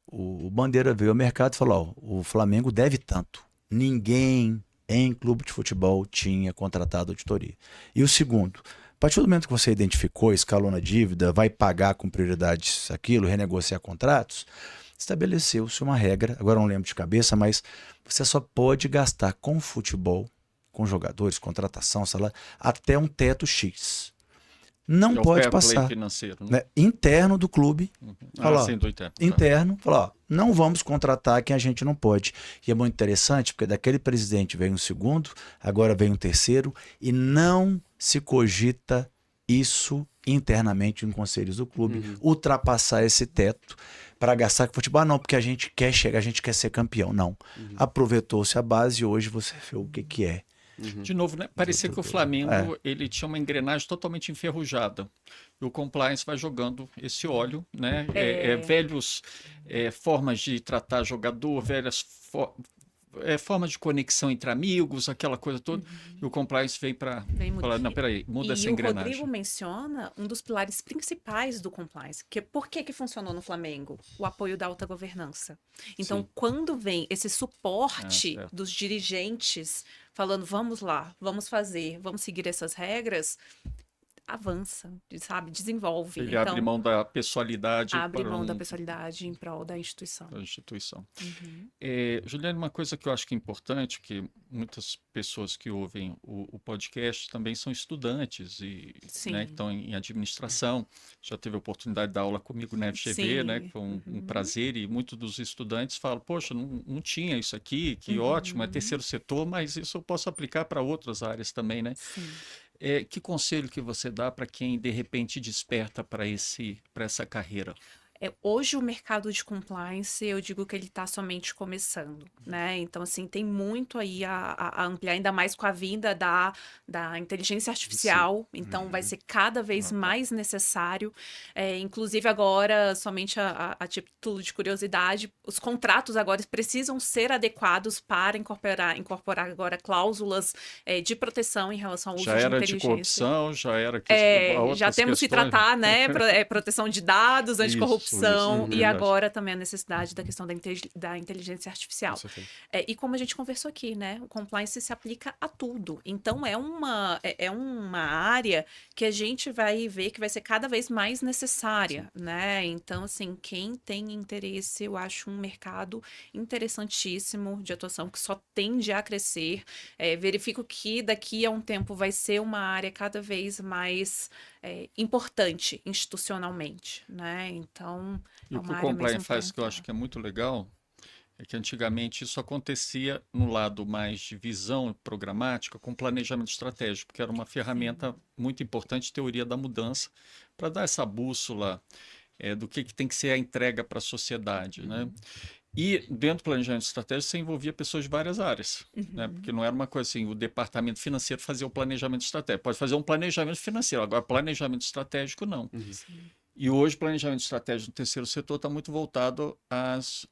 o Bandeira veio ao mercado e falou: ó, o Flamengo deve tanto. Ninguém em clube de futebol tinha contratado auditoria. E o segundo, a partir do momento que você identificou, escalou na dívida, vai pagar com prioridades aquilo, renegociar contratos, estabeleceu-se uma regra, agora não lembro de cabeça, mas você só pode gastar com futebol, com jogadores, contratação, salário, até um teto X. Não pode passar. Financeiro, né? Interno do clube. Fala, sim, do interno. Interno. Fala, ó, não vamos contratar quem a gente não pode. E é muito interessante, porque daquele presidente veio um segundo, agora vem um terceiro, e não se cogita isso internamente em conselhos do clube, ultrapassar esse teto para gastar com futebol. Ah, não, porque a gente quer chegar, a gente quer ser campeão. Não. Aproveitou-se a base e hoje você vê o que é. De novo, né? Parecia que o Flamengo ele tinha uma engrenagem totalmente enferrujada. E o compliance vai jogando esse óleo, né? Velhos formas de tratar jogador, velhas formas de conexão entre amigos, aquela coisa toda. E o compliance vem para falar: não, peraí, muda essa engrenagem. E o Rodrigo menciona um dos pilares principais do compliance. Por que funcionou no Flamengo? O apoio da alta governança. Então, Sim. quando vem esse suporte dos dirigentes falando: vamos lá, vamos fazer, vamos seguir essas regras, avança, sabe? Desenvolve. Ele então, abre mão da pessoalidade abre para mão da pessoalidade em prol da instituição. da instituição. Juliana, uma coisa que eu acho que é importante, que muitas pessoas que ouvem o podcast também são estudantes e né, que estão em administração. Já teve a oportunidade de dar aula comigo na FGV, né, que foi um prazer, e muitos dos estudantes falam: poxa, não tinha isso aqui, que ótimo, é terceiro setor, mas isso eu posso aplicar para outras áreas também, né? Sim. Que conselho que você dá para quem de repente desperta para essa carreira? Hoje o mercado de compliance, eu digo que ele está somente começando, né? Então, assim, tem muito aí a ampliar, ainda mais com a vinda da inteligência artificial. Então, vai ser cada vez mais necessário. Inclusive, agora, somente a título de curiosidade, os contratos agora precisam ser adequados para incorporar agora cláusulas de proteção em relação ao uso Já de era inteligência. de corrupção, já era Já temos que tratar, né? Proteção de dados, anticorrupção. E agora também a necessidade da questão da inteligência artificial. E como a gente conversou aqui, né? O compliance se aplica a tudo. Então, é uma área que a gente vai ver que vai ser cada vez mais necessária, né? Então, assim, quem tem interesse, eu acho um mercado interessantíssimo de atuação que só tende a crescer. Verifico que daqui a um tempo vai ser uma área cada vez mais importante institucionalmente, né? Então, e o que o compliance faz, que eu acho que é muito legal, é que antigamente isso acontecia no lado mais de visão programática, com planejamento estratégico, que era uma ferramenta muito importante, teoria da mudança, para dar essa bússola do que tem que ser a entrega para a sociedade, né? E dentro do planejamento estratégico você envolvia pessoas de várias áreas, né? Porque não era uma coisa assim, o departamento financeiro fazia o planejamento estratégico. Pode fazer um planejamento financeiro, agora planejamento estratégico não. E hoje o planejamento estratégico do terceiro setor está muito voltado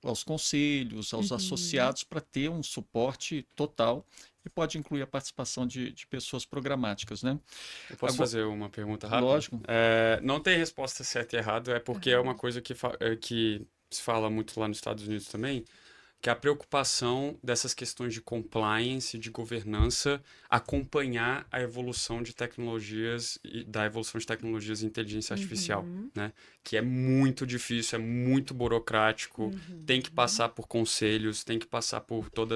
aos conselhos, aos associados, para ter um suporte total e pode incluir a participação de pessoas programáticas, né? Eu posso Agora, fazer uma pergunta rápida? lógico. Não tem resposta certa e errada, é porque é uma coisa que se fala muito lá nos Estados Unidos também, que é a preocupação dessas questões de compliance, de governança, acompanhar a evolução de tecnologias e da evolução de tecnologias de inteligência artificial, né? Que é muito difícil, é muito burocrático, tem que passar por conselhos, tem que passar por todo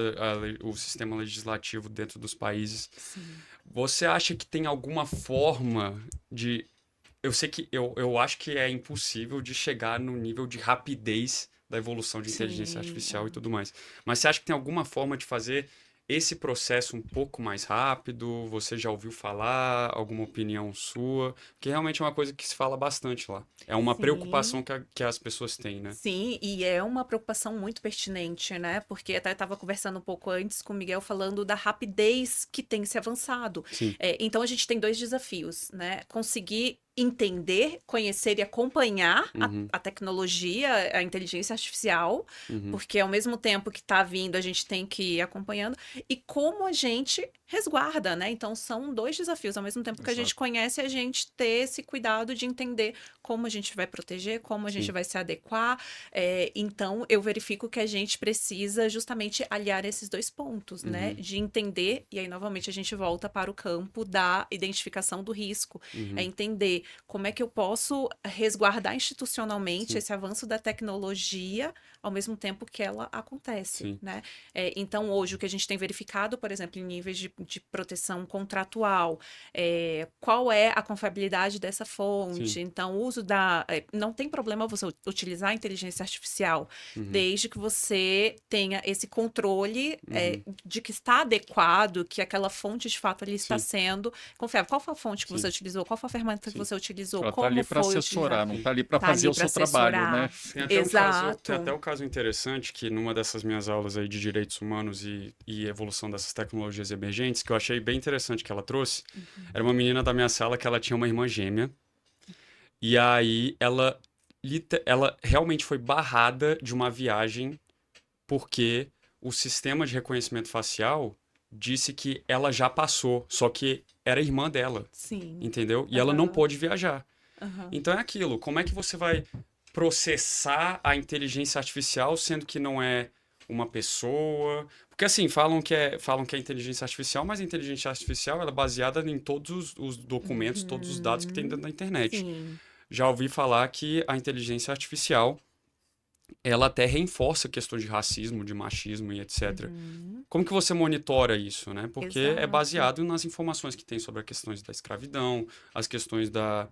o sistema legislativo dentro dos países. Sim. Você acha que tem alguma forma de... Eu sei que eu acho que é impossível de chegar no nível de rapidez da evolução de inteligência artificial e tudo mais. Mas você acha que tem alguma forma de fazer esse processo um pouco mais rápido? Você já ouviu falar? Alguma opinião sua? Porque realmente é uma coisa que se fala bastante lá. É uma preocupação que as pessoas têm, né? Sim, e é uma preocupação muito pertinente, né? Porque até estava conversando um pouco antes com o Miguel falando da rapidez que tem se avançado. Sim. Então a gente tem 2 desafios, né? Conseguir entender, conhecer e acompanhar a tecnologia, a inteligência artificial, porque ao mesmo tempo que está vindo, a gente tem que ir acompanhando, e como a gente resguarda, né? Então são 2 desafios, ao mesmo tempo que a gente conhece, a gente ter esse cuidado de entender como a gente vai proteger, como a gente vai se adequar. Então eu verifico que a gente precisa justamente aliar esses 2 pontos, né? De entender, e aí novamente a gente volta para o campo da identificação do risco, é entender como é que eu posso resguardar institucionalmente esse avanço da tecnologia ao mesmo tempo que ela acontece, né? Então, hoje, o que a gente tem verificado, por exemplo, em níveis de proteção contratual, qual é a confiabilidade dessa fonte? Sim. Então, o uso não tem problema você utilizar a inteligência artificial, desde que você tenha esse controle de que está adequado, que aquela fonte, de fato, ali está sendo confiável. Qual foi a fonte que você utilizou? Qual foi a ferramenta que você utilizou? Ela está Como ali para foi assessorar, utilizado? não está ali para Tá fazer ali o pra seu trabalho, né? assessorar. Tem até um caso interessante que numa dessas minhas aulas aí de direitos humanos e evolução dessas tecnologias emergentes, que eu achei bem interessante que ela trouxe, era uma menina da minha sala que ela tinha uma irmã gêmea, e aí ela realmente foi barrada de uma viagem porque o sistema de reconhecimento facial disse que ela já passou, só que era irmã dela, Sim. entendeu? E ela não pôde viajar. Aham. Então é aquilo, como é que você vai processar a inteligência artificial sendo que não é uma pessoa? Porque assim, falam que é inteligência artificial, mas a inteligência artificial ela é baseada em todos os documentos, todos os dados que tem dentro da internet. Sim. Já ouvi falar que a inteligência artificial ela até reforça questões de racismo, de machismo e etc. Como que você monitora isso, né? Porque é Exato. baseado nas informações que tem sobre as questões da escravidão, as questões da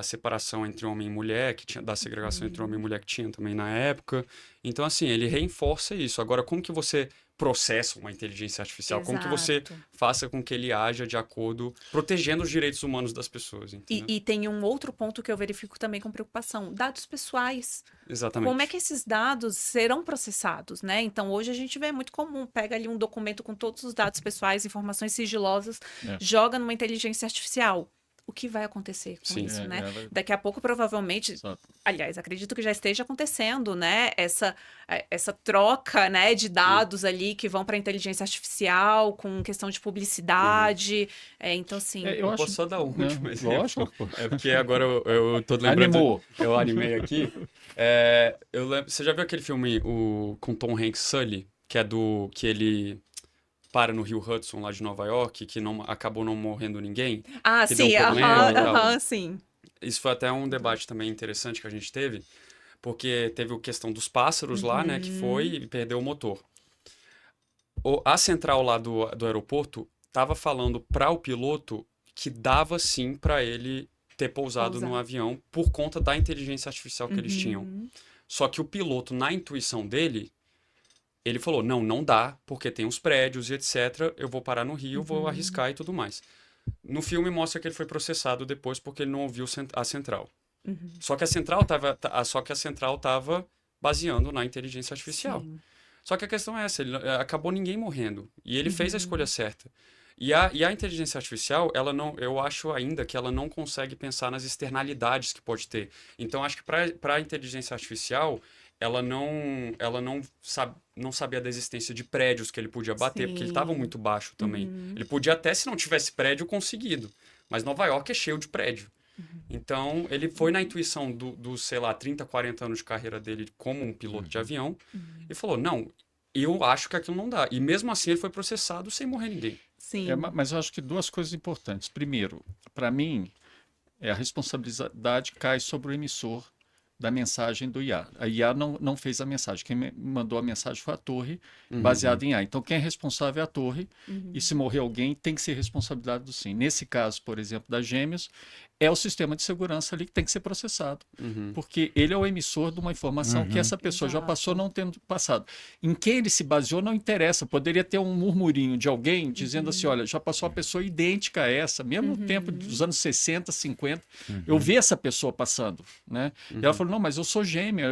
separação entre homem e mulher, que tinha, da segregação entre homem e mulher que tinha também na época. Então, assim, ele reforça isso. Agora, como que você processa uma inteligência artificial? Como que você Exato. faça com que ele haja de acordo, protegendo os direitos humanos das pessoas, entendeu? E tem um outro ponto que eu verifico também com preocupação: dados pessoais. Exatamente. Como é que esses dados serão processados, né? Então, hoje a gente vê muito comum, pega ali um documento com todos os dados pessoais, informações sigilosas, joga numa inteligência artificial. O que vai acontecer com Sim. isso, né? Daqui a pouco, provavelmente, Exato. aliás, acredito que já esteja acontecendo, né? Essa troca, né, de dados ali que vão para a inteligência artificial com questão de publicidade. Então, assim... Eu posso só dar um último exemplo. Lógico. É porque agora eu tô lembrando... Animou. Eu animei aqui. Eu lembro, você já viu aquele filme com Tom Hanks, Sully? Que é que ele para no Rio Hudson, lá de Nova York, que acabou não morrendo ninguém. Ah, que sim, deu problema e tal. sim. Isso foi até um debate também interessante que a gente teve, porque teve a questão dos pássaros lá, né, que foi e perdeu o motor. A central lá do aeroporto estava falando para o piloto que dava sim para ele ter pousado no avião por conta da inteligência artificial que eles tinham. Só que o piloto, na intuição dele, ele falou, não dá, porque tem os prédios e etc. Eu vou parar no Rio, vou arriscar e tudo mais. No filme mostra que ele foi processado depois porque ele não ouviu a central. Só que a central estava baseando na inteligência artificial. Sim. Só que a questão é essa, acabou ninguém morrendo. E ele fez a escolha certa. E a inteligência artificial, ela não, eu acho ainda que ela não consegue pensar nas externalidades que pode ter. Então, acho que para a inteligência artificial, não sabia da existência de prédios que ele podia bater, porque ele estava Sim. muito baixo também. Ele podia até, se não tivesse prédio, conseguido. Mas Nova York é cheio de prédio. Então, ele foi na intuição sei lá, 30, 40 anos de carreira dele como um piloto de avião e falou, não, eu acho que aquilo não dá. E mesmo assim, ele foi processado sem morrer ninguém. Sim. Mas eu acho que duas coisas importantes. Primeiro, para mim, a responsabilidade cai sobre o emissor da mensagem do IA. A IA não fez a mensagem. Quem mandou a mensagem foi a torre, baseada em IA. Então, quem é responsável é a torre. E se morrer alguém, tem que ser responsabilidade do SIM. Nesse caso, por exemplo, da Gêmeos, é o sistema de segurança ali que tem que ser processado. Porque ele é o emissor de uma informação que essa pessoa já passou não tendo passado. Em quem ele se baseou não interessa. Poderia ter um murmurinho de alguém dizendo assim, olha, já passou uma pessoa idêntica a essa, mesmo no tempo dos anos 60, 50. Eu vi essa pessoa passando, né? E ela falou, não, mas eu sou gêmea.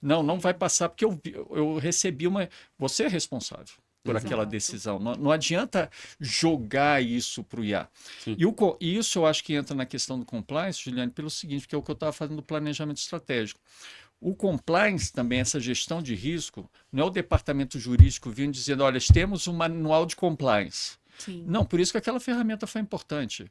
Não vai passar porque eu recebi uma... Você é responsável por aquela decisão. Não adianta jogar isso para o IA. E isso eu acho que entra na questão do compliance, Juliane, pelo seguinte, porque é o que eu estava fazendo do planejamento estratégico. O compliance também, essa gestão de risco, não é o departamento jurídico vindo dizendo, olha, temos um manual de compliance. Sim. Não, por isso que aquela ferramenta foi importante.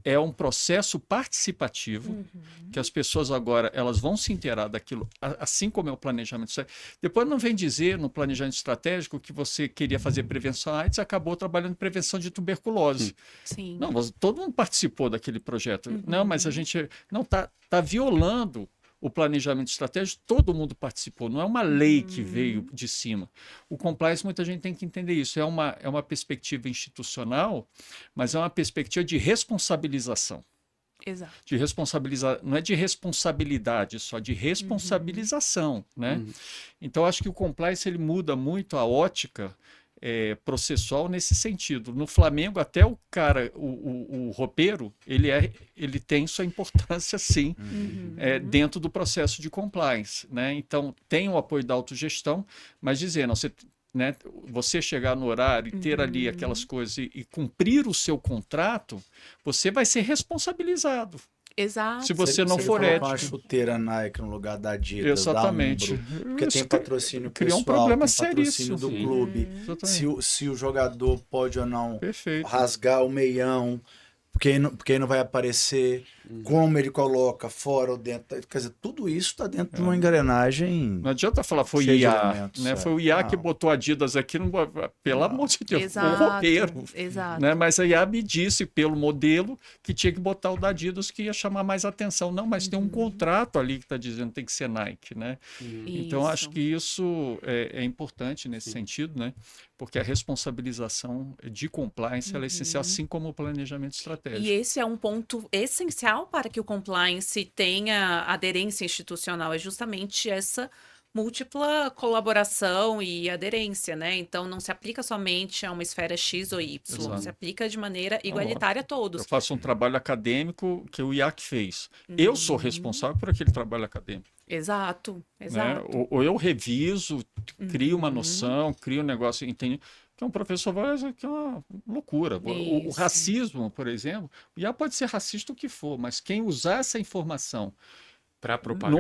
É um processo participativo que as pessoas agora elas vão se inteirar daquilo, assim como é o planejamento estratégico. Depois não vem dizer no planejamento estratégico que você queria fazer prevenção à AIDS e acabou trabalhando em prevenção de tuberculose. Sim. Não, todo mundo participou daquele projeto. Não, mas a gente não está violando o planejamento estratégico, todo mundo participou, não é uma lei que veio de cima. O compliance, muita gente tem que entender isso, é uma perspectiva institucional, mas é uma perspectiva de responsabilização. Exato. De responsabilizar, não é de responsabilidade só, de responsabilização, né? Então, acho que o compliance ele muda muito a ótica processual nesse sentido. No Flamengo, até o cara, o roupeiro, ele tem sua importância, sim, dentro do processo de compliance, né? Então, tem o apoio da autogestão, mas dizendo, você chegar no horário e ter ali aquelas coisas e cumprir o seu contrato, você vai ser responsabilizado. Exato. Se você não for colocar ético. uma chuteira Nike no lugar da Adidas, Exatamente. da Umbro, porque tem patrocínio Criou pessoal, um problema tem patrocínio seríssimo. do clube. Se o jogador pode ou não rasgar o meião, porque aí não vai aparecer, como ele coloca, fora ou dentro. Quer dizer, tudo isso está dentro de uma engrenagem. Não adianta falar foi cheia de IA, elementos, né? Foi o IA que botou Adidas aqui, pelo amor de Deus, foi o roupeiro. Exato. Né? Mas a IA me disse pelo modelo que tinha que botar o da Adidas que ia chamar mais atenção. Não, mas tem um contrato ali que está dizendo que tem que ser Nike, né? Então acho que isso é importante nesse sentido, né? Porque a responsabilização de compliance ela é essencial, assim como o planejamento estratégico. E esse é um ponto essencial para que o compliance tenha aderência institucional, é justamente essa múltipla colaboração e aderência, né? Então, não se aplica somente a uma esfera X ou Y, se aplica de maneira igualitária a todos. Eu faço um trabalho acadêmico que o IAC fez. Eu sou responsável por aquele trabalho acadêmico. Exato, exato. Né? Ou eu reviso, crio uma noção, crio um negócio, entende? Que um professor vai dizer que é uma loucura. O racismo, por exemplo, o IA pode ser racista o que for, mas quem usar essa informação para propagar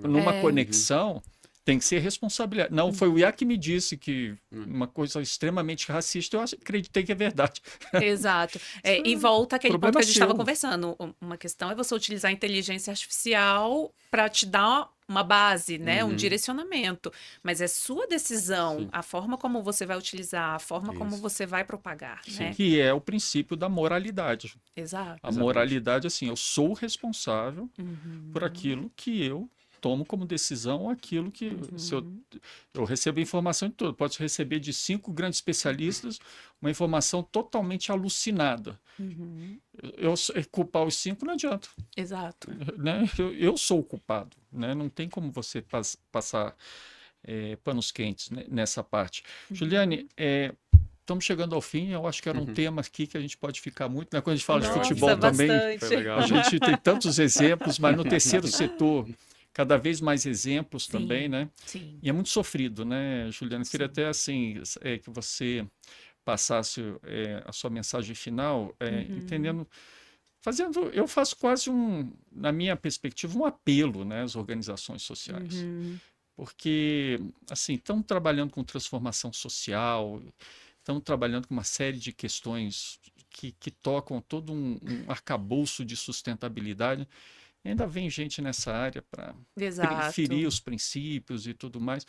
numa conexão tem que ser responsabilidade. Não, foi o IA que me disse que uma coisa extremamente racista, eu acreditei que é verdade. Exato. E volta aquele ponto que a gente estava seu. conversando. Uma questão é você utilizar a inteligência artificial para te dar uma base, né? Um direcionamento. Mas é sua decisão, a forma como você vai utilizar, a forma como você vai propagar, né? Que é o princípio da moralidade. Exato. A moralidade, assim, eu sou responsável por aquilo que eu tomo como decisão, aquilo que se eu recebo informação de tudo. Pode receber de 5 grandes especialistas uma informação totalmente alucinada. Eu culpar os 5 não adianta. Exato. Né? Eu sou o culpado. Né? Não tem como você passar panos quentes nessa parte. Juliane, estamos chegando ao fim, eu acho que era um tema aqui que a gente pode ficar muito, né? Quando a gente fala de futebol também, a gente tem tantos exemplos, mas no terceiro setor, cada vez mais exemplos também, né? Sim. E é muito sofrido, né, Juliana? Eu queria até, assim, que você passasse a sua mensagem final, entendendo, eu faço quase na minha perspectiva, um apelo, né, às organizações sociais. Porque, assim, estão trabalhando com transformação social, estão trabalhando com uma série de questões que tocam todo um arcabouço de sustentabilidade. E ainda vem gente nessa área para ferir os princípios e tudo mais.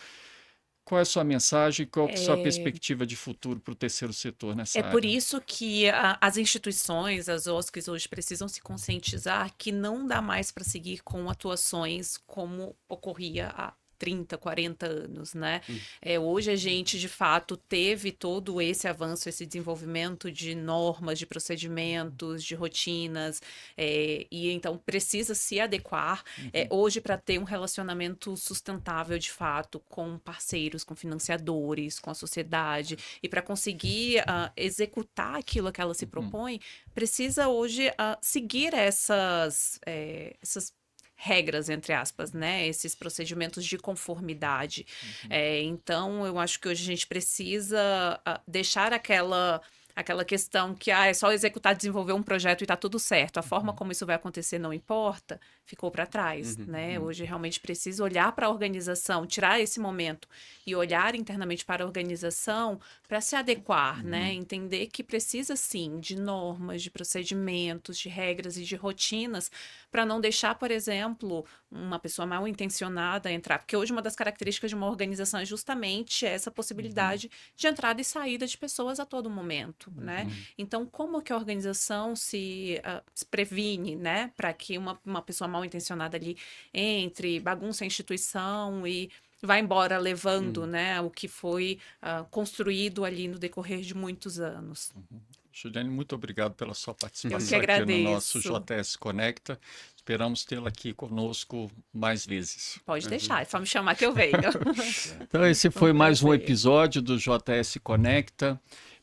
Qual é a sua mensagem? Qual é a sua perspectiva de futuro para o terceiro setor nessa área? É por isso que as instituições, as OSCs hoje precisam se conscientizar que não dá mais para seguir com atuações como ocorria há 30, 40 anos, né? Hoje a gente, de fato, teve todo esse avanço, esse desenvolvimento de normas, de procedimentos, de rotinas, e então precisa se adequar hoje para ter um relacionamento sustentável, de fato, com parceiros, com financiadores, com a sociedade, e para conseguir executar aquilo que ela se propõe, precisa hoje seguir essas regras, entre aspas, né? Esses procedimentos de conformidade. Então, eu acho que hoje a gente precisa deixar aquela questão que é só executar, desenvolver um projeto e está tudo certo. A forma como isso vai acontecer não importa, ficou para trás, né? Hoje realmente precisa olhar para a organização, tirar esse momento e olhar internamente para a organização para se adequar, né? Entender que precisa, sim, de normas, de procedimentos, de regras e de rotinas para não deixar, por exemplo, uma pessoa mal intencionada entrar. Porque hoje uma das características de uma organização é justamente essa possibilidade de entrada e saída de pessoas a todo momento, né? Então, como que a organização se previne, né? Para que uma pessoa mal intencionada ali entre, bagunça a instituição e vai embora levando, né, o que foi construído ali no decorrer de muitos anos. Juliane, muito obrigado pela sua participação Eu que aqui no agradeço. nosso JS Conecta. Esperamos tê-la aqui conosco mais vezes. Pode deixar, é só me chamar que eu venho. Então, esse foi mais um prazer. episódio do JS Conecta.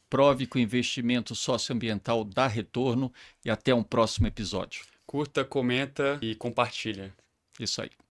Prove que o investimento socioambiental dá retorno e até um próximo episódio. Curta, comenta e compartilha. Isso aí.